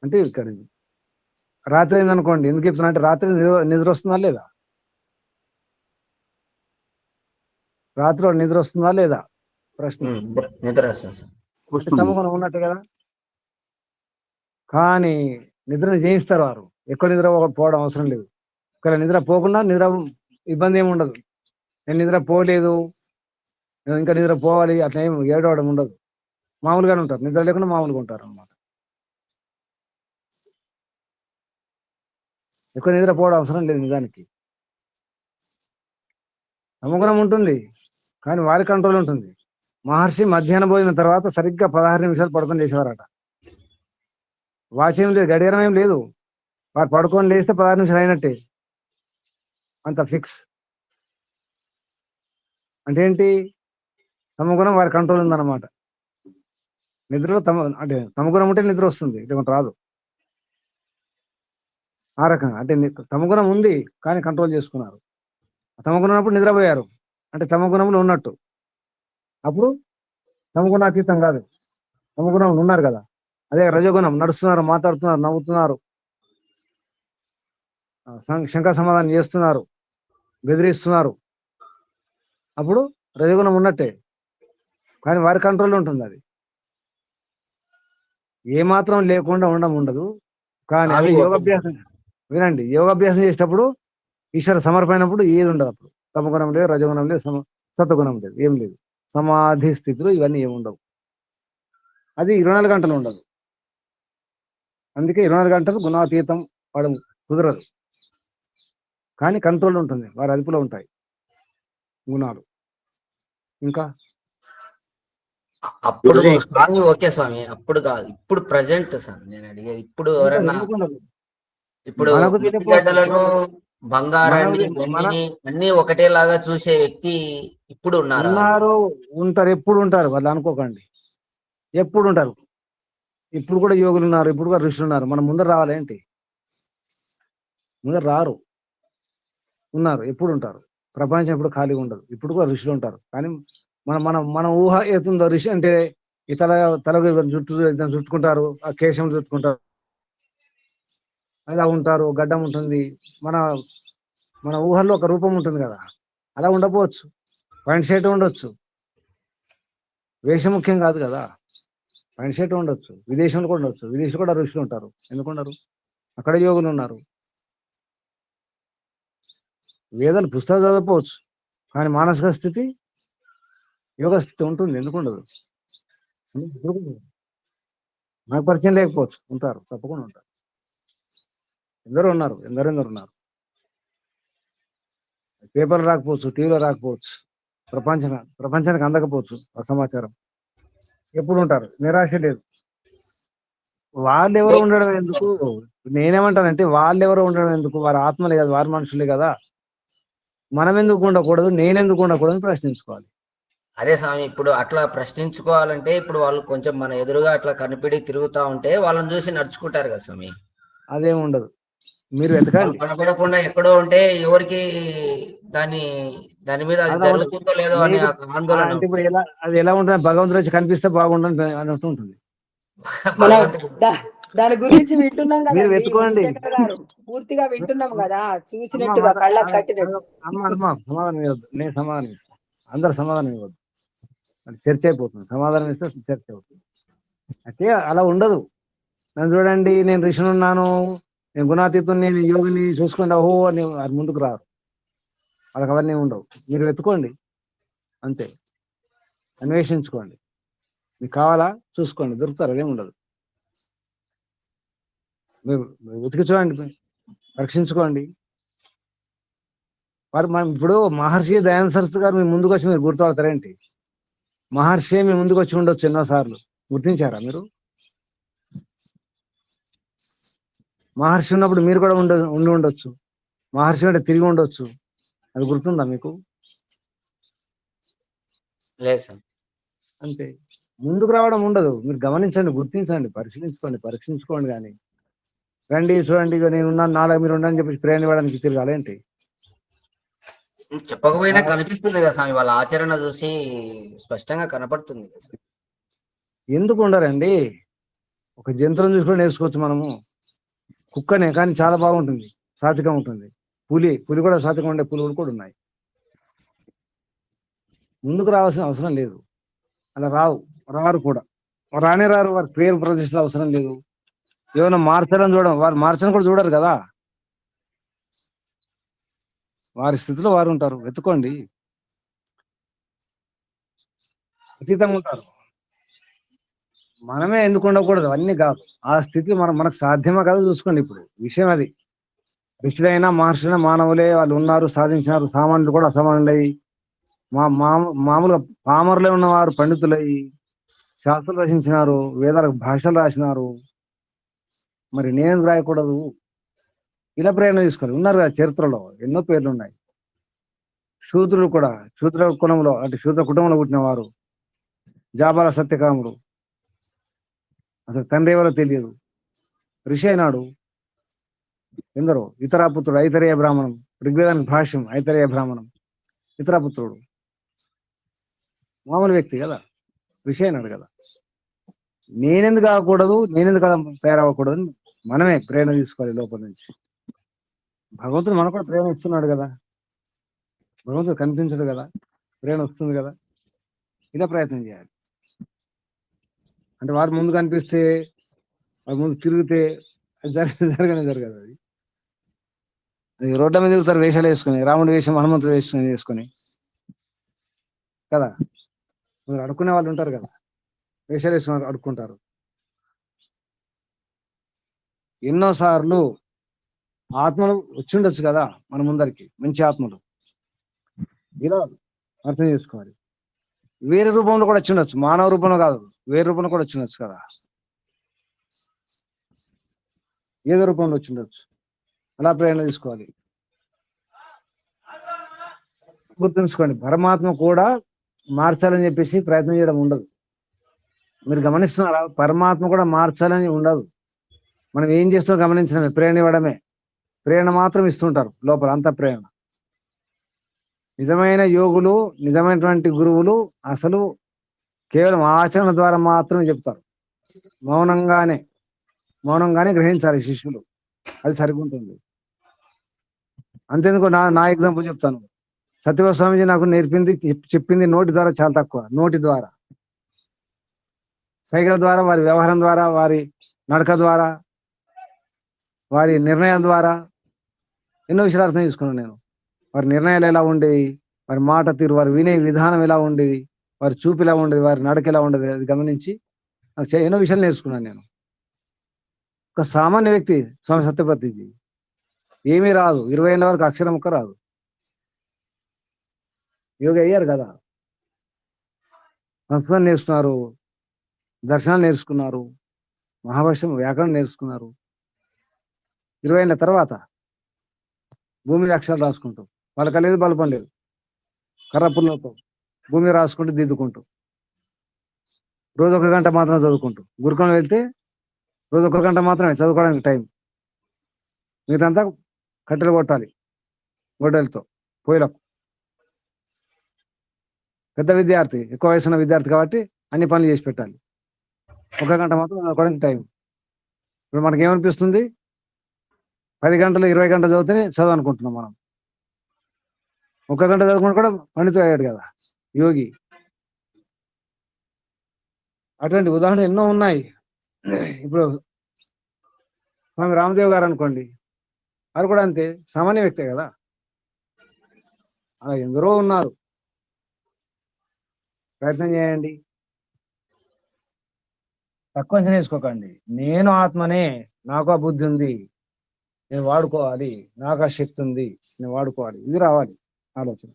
అంటే ఇక్కడ రాత్రి అయిందనుకోండి, ఎందుకు చెప్తున్నా అంటే రాత్రి నిద్ర వస్తుందా లేదా? రాత్రిలో నిద్ర వస్తుందా లేదా ప్రశ్న. నిద్ర వస్తుంది, తమగుణం ఉన్నట్టు కదా. కానీ నిద్రను జయిస్తారు వారు. ఎక్కువ నిద్ర పోవడం అవసరం లేదు. ఒకవేళ నిద్ర పోకుండా నిద్ర ఇబ్బంది ఏమి ఉండదు. నేను నిద్ర పోలేదు, నేను ఇంకా నిద్ర పోవాలి అట్లా ఏమి ఏడవడం ఉండదు. మామూలుగానే ఉంటారు, నిద్ర లేకుండా మామూలుగా ఉంటారు అన్నమాట. ఎక్కువ నిద్ర పోవడం అవసరం లేదు. నిజానికి తమగుణం ఉంటుంది, కానీ వారి కంట్రోల్ ఉంటుంది. మహర్షి మధ్యాహ్నం పోయిన తర్వాత సరిగ్గా 16 నిమిషాలు పడుకొని లేచేవారట. వాచ్యం లేదు, గడియారం ఏం లేదు. వారు పడుకొని లేస్తే 16 నిమిషాలు అయినట్టే, అంత ఫిక్స్. అంటే ఏంటి? తమగుణం వారి కంట్రోల్ ఉందన్నమాట. నిద్రలో అంటే తమగుణం ఉంటే నిద్ర వస్తుంది, ఇటువంటి రాదు. ఆ రకంగా అంటే తమగుణం ఉంది కానీ కంట్రోల్ చేసుకున్నారు. తమగుణం ఉన్నప్పుడు నిద్రపోయారు అంటే తమగుణంలో ఉన్నట్టు. అప్పుడు తమగుణాతీతం కాదు, తమగుణంలో ఉన్నారు కదా. అదే రజోగుణం, నడుస్తున్నారు, మాట్లాడుతున్నారు, నవ్వుతున్నారు, శంకా సమాధానం చేస్తున్నారు, బెదిరిస్తున్నారు. అప్పుడు రజోగుణం ఉన్నట్టే, కానీ వారి కంట్రోల్లో ఉంటుంది. అది ఏమాత్రం లేకుండా ఉండదు. కానీ అది యోగాభ్యాసం. వినండి, యోగాభ్యాసం చేసేటప్పుడు ఈశ్వర సమర్పణప్పుడు ఏది ఉండదు. అప్పుడు తమగుణం లేదు, రజగుణం లేదు, సత్వగుణం లేదు, ఏం లేదు. సమాధి స్థితిలో ఇవన్నీ ఏమి ఉండవు. అది 24 గంటలు ఉండదు. అందుకే 24 గంటలు గుణాతీతం వాడు కుదరదు. కానీ కంట్రోల్ ఉంటుంది, వారి అదుపులో ఉంటాయి గుణాలు. ఇంకా అప్పుడు స్వామి ఓకే స్వామి, అప్పుడు కాదు, ఇప్పుడు ప్రజెంట్ స్వామి నేను అడిగే. ఇప్పుడు ఎవరన్నా ఇప్పుడు గడ్డలను, బంగారాన్ని, వెండిని అన్ని ఒకటేలాగా చూసే వ్యక్తి ఇప్పుడు ఉన్నారు, ఉంటారు, ఎప్పుడు ఉంటారు. వాళ్ళు అనుకోకండి, ఎప్పుడు ఉంటారు. ఇప్పుడు కూడా యోగులు ఉన్నారు, ఇప్పుడు కూడా ఋషులు ఉన్నారు. మనం ముందర రావాలేంటి? ముందర రారు, ఉన్నారు, ఎప్పుడు ఉంటారు. ప్రపంచం ఎప్పుడు ఖాళీగా ఉండదు. ఇప్పుడు కూడా ఋషులు ఉంటారు. కానీ మన ఊహ ఏతుందో, ఋషి అంటే ఈ తల జుట్టు చుట్టుకుంటారు, ఆ కేశం చుట్టుకుంటారు, అలా ఉంటారు, గడ్డం ఉంటుంది, మన మన ఊహల్లో ఒక రూపం ఉంటుంది కదా, అలా ఉండకపోవచ్చు. పాయింట్ షర్ట్ ఉండొచ్చు, వేషం ముఖ్యం కాదు కదా. పాయింట్ షర్ట్ ఉండొచ్చు, విదేశంలో కూడా ఉండొచ్చు. విదేశీ కూడా ఋషులు ఉంటారు, ఎందుకున్నారు? అక్కడ యోగులు ఉన్నారు. వేదాలు పుస్తకాలు చదవకపోవచ్చు, కానీ మానసిక స్థితి, యోగ స్థితి ఉంటుంది, ఎందుకు ఉండదు? నాకు పరిచయం లేకపోవచ్చు, ఉంటారు, తప్పకుండా ఉంటారు. ఎందరో ఉన్నారు, ఎందరెందరు ఉన్నారు. పేపర్లు రాకపోవచ్చు, టీవీలో రాకపోవచ్చు, ప్రపంచానికి అందకపోవచ్చు ఆ సమాచారం. ఎప్పుడు ఉంటారు, నిరాశ లేదు. వాళ్ళు ఎవరు ఉండడం ఎందుకు? నేనేమంటానంటే వాళ్ళు ఎవరు ఉండడం ఎందుకు? వారి ఆత్మలే కదా, వారి మనుషులే కదా. మనం ఎందుకు ఉండకూడదు, నేనెందుకు ఉండకూడదు అని ప్రశ్నించుకోవాలి. అదే స్వామి, ఇప్పుడు అట్లా ప్రశ్నించుకోవాలంటే ఇప్పుడు వాళ్ళు కొంచెం మన ఎదురుగా అట్లా కనిపిడి తిరుగుతా ఉంటే వాళ్ళని చూసి నడుచుకుంటారు కదా స్వామి. అదేం ఉండదు, మీరు వెతకండి. కనపడకుండా ఎక్కడో ఉంటే ఎవరికి దాని మీద అది అలా జరుగుతుందో లేదో అనే ఆందోళన. అంటే ఇప్పుడు ఎలా, అది ఎలా ఉంటుంది? భగవంతుడు వచ్చి కనిపిస్తే బాగుంటుంది అన్నట్టు ఉంటుంది. మనం దాని గురించి వింటున్నాం మీరు కదండి వెతుకోండి. గురుశేఖర్ గారు, పూర్తిగా వింటున్నాం కదా, అమ్మ చూసినట్టుగా కళ్ళకు కట్టినట్టు. అమ్మ సమాధానం ఇవ్వద్దు, నేను సమాధానం ఇస్తాను. అందరు సమాధానం ఇవ్వద్దు, అది చర్చ అయిపోతుంది. సమాధానం ఇస్తే చర్చ అవుతుంది. అయితే అలా ఉండదు. నన్ను చూడండి, నేను ఋషిని ఉన్నాను, నేను గుణాతీతం, నేను యోగిని చూసుకుంటా ఓహో అని అది ముందుకు రారు. వాళ్ళకి అవన్నీ ఉండవు. మీరు వెతుకోండి, అంతే. అన్వేషించుకోండి, మీకు కావాలా చూసుకోండి, దొరుకుతారు, అదేం ఉండదు. మీరు వెతికి చూడండి, పరీక్షించుకోండి. మరి మనం ఇప్పుడు మహర్షి దయానంద సరస్వతి గారు మీ ముందుకు వచ్చి మీరు గుర్తుపడతారేంటి? మహర్షి మీ ముందుకు వచ్చి ఉండొచ్చు ఎన్నోసార్లు, గుర్తించారా మీరు? మహర్షి ఉన్నప్పుడు మీరు కూడా ఉండి ఉండొచ్చు, మహర్షి అంటే తిరిగి ఉండొచ్చు, అది గుర్తుందా మీకు? లేదు సార్. అంతే, ముందుకు రావడం ఉండదు. మీరు గమనించండి, గుర్తించండి, పరీక్షించుకోండి. కానీ రండి చూడండి, ఇక నేను ఉన్నాను, నాలుగు మీరు ఉండని చెప్పి ప్రేరణ ఇవ్వడానికి తిరగాలేంటి? చెప్పకపోయినా కనిపిస్తుంది కదా స్వామి, వాళ్ళ ఆచరణ చూసి స్పష్టంగా కనపడుతుంది. ఎందుకు ఉండరండి? ఒక జంతువులను చూసుకొని నేర్చుకోవచ్చు మనము. కుక్కనే, కానీ చాలా బాగుంటుంది, సాత్వికం ఉంటుంది. పులి కూడా సాత్వికం ఉండే పులులు కూడా ఉన్నాయి. ముందుకు రావాల్సిన అవసరం లేదు, అలా రారు కూడా, రారు. వారి పేరు ప్రతిష్టలు అవసరం లేదు. ఏమైనా మార్చాలని చూడడం, వారు మార్చని కూడా చూడరు కదా. వారి స్థితిలో వారు ఉంటారు, వెతుకోండి. అతీతంగా ఉంటారు. మనమే ఎందుకు ఉండకూడదు? అన్ని కాదు, ఆ స్థితి మనకు సాధ్యమా కదా చూసుకోండి. ఇప్పుడు విషయం అది. ఋషులైనా మహర్షులైనా మానవులే, వాళ్ళు ఉన్నారు, సాధించినారు. సామాన్యులు కూడా అసామాన్యులై, మామూలుగా పామరులే ఉన్నవారు పండితులై శాస్త్రాలు రచించినారు, వేదాలకు భాషలు రాసినారు. మరి నేను రాయకూడదు? ఇలా ప్రేరణ తీసుకొని ఉన్నారు కదా. చరిత్రలో ఎన్నో పేర్లు ఉన్నాయి. శూద్రులు కూడా, శూద్ర కులంలో అంటే శూద్ర కుటుంబంలో పుట్టిన వారు. జాబాల సత్యకాముడు, అసలు తండ్రి ఎవరో తెలియదు, ఋషి అయినాడు. ఎందరో ఇతరాపుత్రుడు, ఐతరేయ బ్రాహ్మణం, ఋగ్వేదానికి భాష్యం ఐతరేయ బ్రాహ్మణం, ఇతరాపుత్రుడు, మామూలు వ్యక్తి కదా, ఋషి అయినాడు కదా. నేనెందుకు కాకూడదు, నేనెందుకు తయారవ్వకూడదు? మనమే ప్రేరణ తీసుకోవాలి లోపల నుంచి. భగవంతుడు మనకు కూడా ప్రేరణ ఇస్తున్నాడు కదా, భగవంతుడు కనిపించడు కదా, ప్రేరణ వస్తుంది కదా. ఇలా ప్రయత్నం చేయాలి. అంటే వారు ముందు కనిపిస్తే, వారి ముందు తిరిగితే జరగదు. అది రోడ్ల మీద తిరుగుతారు వేషాలు వేసుకుని, రాముడి వేషం, హనుమంతుడు వేసుకుని కదా. మీరు అడుక్కునే వాళ్ళు ఉంటారు కదా, వేషాలు వేసుకుని అడుక్కుంటారు. ఎన్నోసార్లు ఆత్మలు వచ్చి ఉండొచ్చు కదా మన ముందరికి, మంచి ఆత్మలు. ఇలా అర్థం చేసుకోవాలి. వేరే రూపంలో కూడా వచ్చి ఉండొచ్చు, మానవ రూపంలో కాదు, వేరే రూపంలో కూడా వచ్చి ఉండొచ్చు కదా, ఏదో రూపంలో వచ్చి ఉండొచ్చు. అలా ప్రేరణ తీసుకోవాలి. గుర్తుంచుకోండి, పరమాత్మ కూడా మార్చాలని చెప్పేసి ప్రయత్నం చేయడం ఉండదు. మీరు గమనిస్తున్నారా? పరమాత్మ కూడా మార్చాలని ఉండదు. మనం ఏం చేస్తామో గమనించడమే, ప్రేరణ ఇవ్వడమే. ప్రేరణ మాత్రం ఇస్తుంటారు లోపల, అంత ప్రేరణ. నిజమైన యోగులు, నిజమైనటువంటి గురువులు అసలు కేవలం ఆచరణ ద్వారా మాత్రమే చెప్తారు. మౌనంగానే గ్రహించాలి శిష్యులు. అది సరిగ్గా ఉంటుంది. అంతేందుకు నా ఎగ్జాంపుల్ చెప్తాను. సత్యవతి స్వామిజీ నాకు నేర్పింది చెప్పింది నోటి ద్వారా చాలా తక్కువ. నోటి ద్వారా, సైగల ద్వారా, వారి వ్యవహారం ద్వారా, వారి నడక ద్వారా, వారి నిర్ణయాల ద్వారా ఎన్నో విషయాలు అర్థం చేసుకున్నాను నేను. వారి నిర్ణయాలు ఎలా ఉండేవి, వారి మాట తీరు, వారి వినే విధానం ఎలా ఉండేది, వారి చూపు ఎలా ఉండేది, వారి నడక ఎలా ఉండేది, అది గమనించి నాకు ఎన్నో విషయాలు నేర్చుకున్నాను నేను. ఒక సామాన్య వ్యక్తి స్వామి సత్యపతిజీ ఏమీ రాదు, 20 ఏళ్ళ వరకు అక్షరం ఒక్క రాదు. యోగి అయ్యారు కదా, సంస్కృతం నేర్చుకున్నారు, దర్శనాలు నేర్చుకున్నారు, మహాభాష్యం వ్యాకరణం నేర్చుకున్నారు. 20 ఏళ్ళ తర్వాత భూమి మీద అక్షరాలు రాసుకుంటూ, వాళ్ళకి లేదు బలపం లేదు, కర్రపుల్లతో భూమి మీద రాసుకుంటూ దిద్దుకుంటూ, రోజు 1 గంట మాత్రం చదువుకుంటూ, గురుకులం వెళ్తే రోజు 1 గంట మాత్రమే చదువుకోవడానికి టైం, మీరంతా కట్టెలు కొట్టాలి గొడ్డలతో పొయ్యిలకు. పెద్ద విద్యార్థి, ఎక్కువ వయసున్న విద్యార్థి కాబట్టి అన్ని పనులు చేసి పెట్టాలి. 1 గంట మాత్రం చదువుకోవడానికి టైం. ఇప్పుడు మనకేమనిపిస్తుంది, 10 గంటలు 20 గంటలు చదివితేనే చదువు అనుకుంటున్నాం మనం. 1 గంట చదువుకుంటూ కూడా పండితుడు అయ్యాడు కదా యోగి. అటువంటి ఉదాహరణలు ఎన్నో ఉన్నాయి. ఇప్పుడు స్వామి రామదేవ్ గారు అనుకోండి, వారు కూడా అంతే, సామాన్య వ్యక్తే కదా. అలా ఎందరో ఉన్నారు. ప్రయత్నం చేయండి, తక్కువ అంచనా వేసుకోకండి. నేను ఆత్మనే, నాకు ఆ బుద్ధి ఉంది, నేను వాడుకోవాలి, నాకు ఆ శక్తి ఉంది, నేను వాడుకోవాలి, ఇది రావాలి ఆలోచన.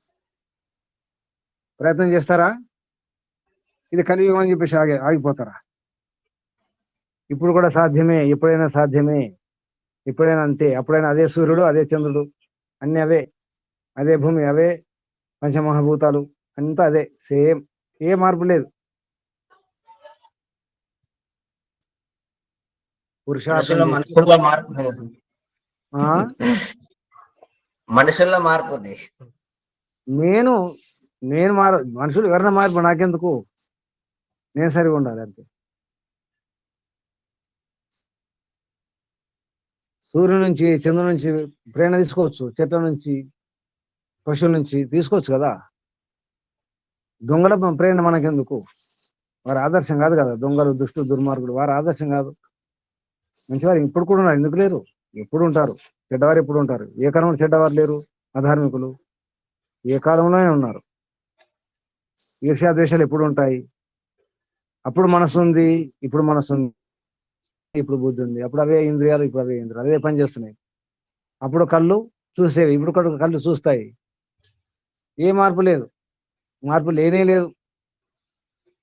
ప్రయత్నం చేస్తారా? ఇది కలియుగం అని చెప్పేసి ఆగిపోతారా? ఇప్పుడు కూడా సాధ్యమే, ఎప్పుడైనా సాధ్యమే, ఎప్పుడైనా అంతే. అప్పుడైనా అదే సూర్యుడు, అదే చంద్రుడు, అన్ని అవే, అదే భూమి, అవే పంచమహాభూతాలు, అంతా అదే సేమ్, ఏ మార్పు లేదు. మనుషుల్లో పురుషార్థం మార్పు ఉంది కదా. ఆ? మనుషుల్లో మార్పు ఉంది. నేను మనుషులు ఎవరైనా మార్పు నాకెందుకు, నేను సరిగా ఉండాలి అంతే. సూర్యుడి నుంచి, చంద్రుడి నుంచి ప్రేరణ తీసుకోవచ్చు, చెట్ల నుంచి, పశువుల నుంచి తీసుకోవచ్చు కదా. దొంగల ప్రేరణ మనకెందుకు, వారి ఆదర్శం కాదు కదా. దొంగలు, దుష్టులు, దుర్మార్గులు వారి ఆదర్శం కాదు. మంచివారు ఇప్పుడు కూడా ఉన్నారు, ఎందుకు లేరు, ఎప్పుడు ఉంటారు. చెడ్డవారు ఎప్పుడు ఉంటారు, ఏ కాలంలో చెడ్డవారు లేరు, అధార్మికులు ఏ కాలంలోనే ఉన్నారు. ఈర్ష్యాద్వేషాలు ఎప్పుడు ఉంటాయి. అప్పుడు మనసు ఉంది, ఇప్పుడు మనసు ఉంది, ఇప్పుడు బుద్ధి ఉంది. అప్పుడు అవే ఇంద్రియాలు, ఇప్పుడు అవే ఇంద్రియాలు, అవే పని చేస్తున్నాయి. అప్పుడు కళ్ళు చూసేవి, ఇప్పుడు కళ్ళు చూస్తాయి. ఏ మార్పు లేదు, మార్పు లేనే లేదు.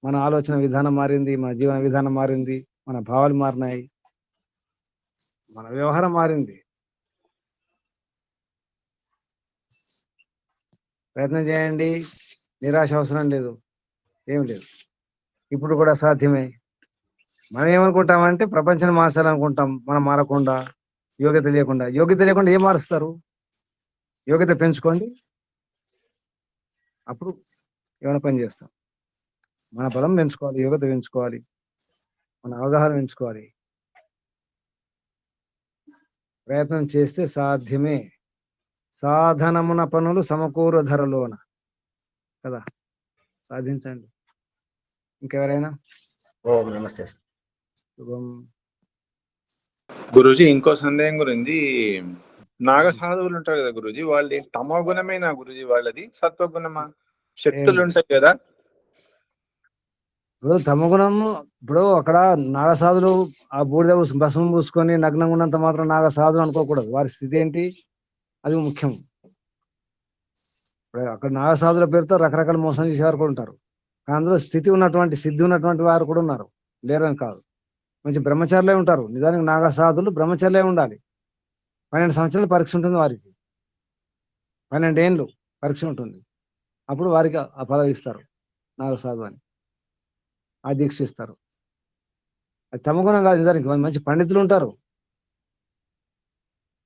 మన ఆలోచన విధానం మారింది, మన జీవన విధానం మారింది, మన భావాలు మారినాయి, మన వ్యవహారం మారింది. ప్రయత్నం చేయండి, నిరాశ అవసరం లేదు, ఏం లేదు. ఇప్పుడు కూడా సాధ్యమే. మనం ఏమనుకుంటామంటే ప్రపంచాన్ని మార్చాలనుకుంటాం, మనం మారకుండా, యోగ్యత లేకుండా. యోగ్యత లేకుండా ఏం మారుస్తారు? యోగ్యత పెంచుకోండి, అప్పుడు ఏమైనా పని చేస్తాం. మన బలం పెంచుకోవాలి, యోగ్యత పెంచుకోవాలి, మన అవగాహన పెంచుకోవాలి. ప్రయత్నం చేస్తే సాధ్యమే. సాధనమున పనులు సమకూర ధరలోన కదా, సాధించండి. ఇంకెవరైనా? ఓం నమస్తే సార్. శుభం. గురూజీ, ఇంకో సందేహం గురించి, నాగ సాధువులు ఉంటారు కదా గురూజీ, వాళ్ళది తమో గుణమేనా గురూజీ, వాళ్ళది సత్వగుణమా? శక్తులు ఉంటాయి కదా. ఇప్పుడు తమగుణము, ఇప్పుడు అక్కడ నాగసాధులు ఆ బూడిద భస్మం పూసుకొని నగ్నంగా ఉన్నంత మాత్రం నాగసాధులు అనుకోకూడదు. వారి స్థితి ఏంటి, అది ముఖ్యం. ఇప్పుడు అక్కడ నాగసాధుల పేరుతో రకరకాల మోసం చేసేవారు కూడా ఉంటారు. అందులో స్థితి ఉన్నటువంటి, సిద్ధి ఉన్నటువంటి వారు కూడా ఉన్నారు, లేరని కాదు. మంచి బ్రహ్మచారులే ఉంటారు. నిజానికి నాగసాధులు బ్రహ్మచారులే ఉండాలి. 12 సంవత్సరాలు పరీక్ష ఉంటుంది వారికి, 12 ఏళ్ళు పరీక్ష ఉంటుంది. అప్పుడు వారికి ఆ పదవి ఇస్తారు, నాగసాధు అని, ఆ దీక్ష ఇస్తారు. అది తమగుణం కాదు. నిజానికి మంచి పండితులు ఉంటారు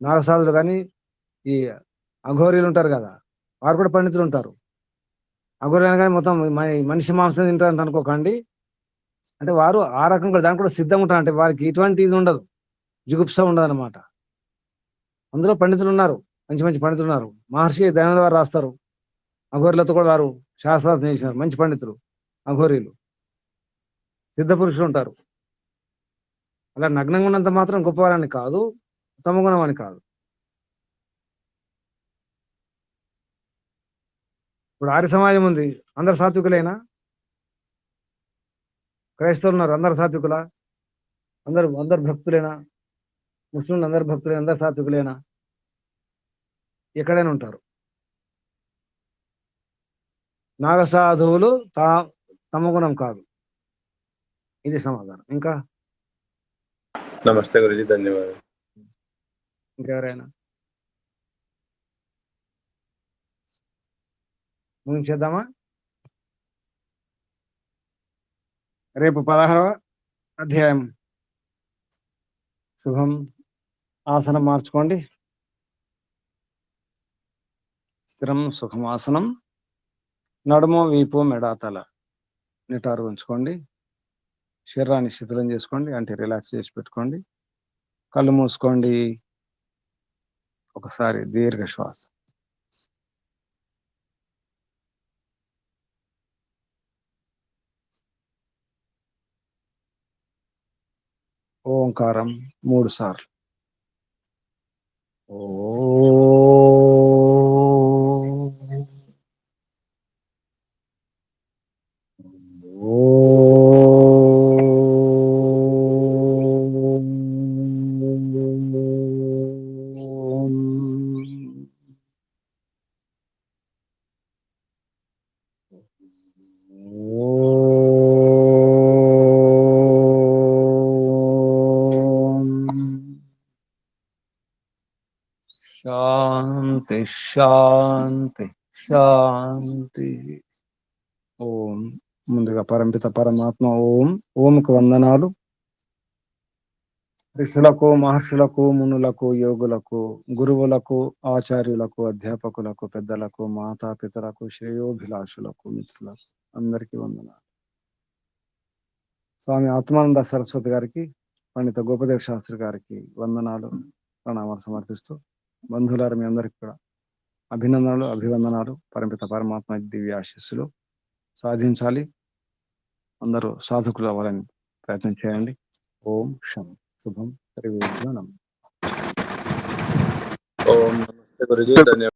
నాగసాధులు, కానీ ఈ అఘోరీలు ఉంటారు కదా, వారు కూడా పండితులు ఉంటారు. అఘోరీలు కానీ మొత్తం మనిషి మాంసం తింటారంట అనుకోకండి. అంటే వారు ఆ రకంగా దానికి కూడా సిద్ధంగా ఉంటారు. అంటే వారికి ఇటువంటి ఇది ఉండదు, జుగుప్స ఉండదు అనమాట. అందులో పండితులు ఉన్నారు, మంచి మంచి పండితులు ఉన్నారు. మహర్షి దయానంద వారు రాస్తారు, అఘోరులతో కూడా వారు శాస్త్రార్థం చేసినారు. మంచి పండితులు అఘోరీలు, సిద్ధ పురుషులు ఉంటారు. అలా నగ్నంగా ఉన్నంత మాత్రం గొప్పవారని కాదు, తమగుణం అని కాదు. ఇప్పుడు ఆర్య సమాజం ఉంది, అందరు సాత్వికులైనా? క్రైస్తవులు ఉన్నారు, అందరు సాత్వికులా? అందరు భక్తులేనా? ముస్లింలు అందరు భక్తులేనా? అందరు సాత్వికులేనా? ఎక్కడైనా ఉంటారు. నాగసాధువులు తమ గుణం కాదు. ఇది సమాధానం. ఇంకా నమస్తే గురుజీ, ధన్యవాదాలు. ఇంకెవరైనా ముగించేద్దామా? రేపు 16వ అధ్యాయం. శుభం. ఆసనం మార్చుకోండి. స్థిరం సుఖమాసనం. నడుము, వీపు, మెడ, తల నిటారు ఉంచుకోండి. శరీరాన్ని శిథిలం చేసుకోండి, అంటే రిలాక్స్ చేసి పెట్టుకోండి. కళ్ళు మూసుకోండి. ఒకసారి దీర్ఘ శ్వాస. ఓంకారం 3 సార్లు. ఓ శాంతి శాంతి శాంతి. ఓం. ముందుగా పరంపిత పరమాత్మ ఓం. ఓంకు వందనాలు. ఋషులకు, మహర్షులకు, మునులకు, యోగులకు, గురువులకు, ఆచార్యులకు, అధ్యాపకులకు, పెద్దలకు, మాతాపితలకు, శ్రేయోభిలాషులకు, మిత్రులకు అందరికీ వందనాలు. స్వామి ఆత్మానంద సరస్వతి గారికి, పండిత గోపదేవ్ శాస్త్రి గారికి వందనాలు, ప్రణామాలు సమర్పిస్తూ, బంధువులారు మీ అందరికీ కూడా అభినందనలు, అభివందనాలు. పరంపిత పరమాత్మ దివ్య ఆశీస్సులు సాధించాలి. అందరూ సాధకులు అవ్వాలని ప్రయత్నం చేయండి. ఓం శం. శుభం. త్రివేద్యం నమః. ఓం నమస్తే గురుజీ, ధన్యవాదాలు.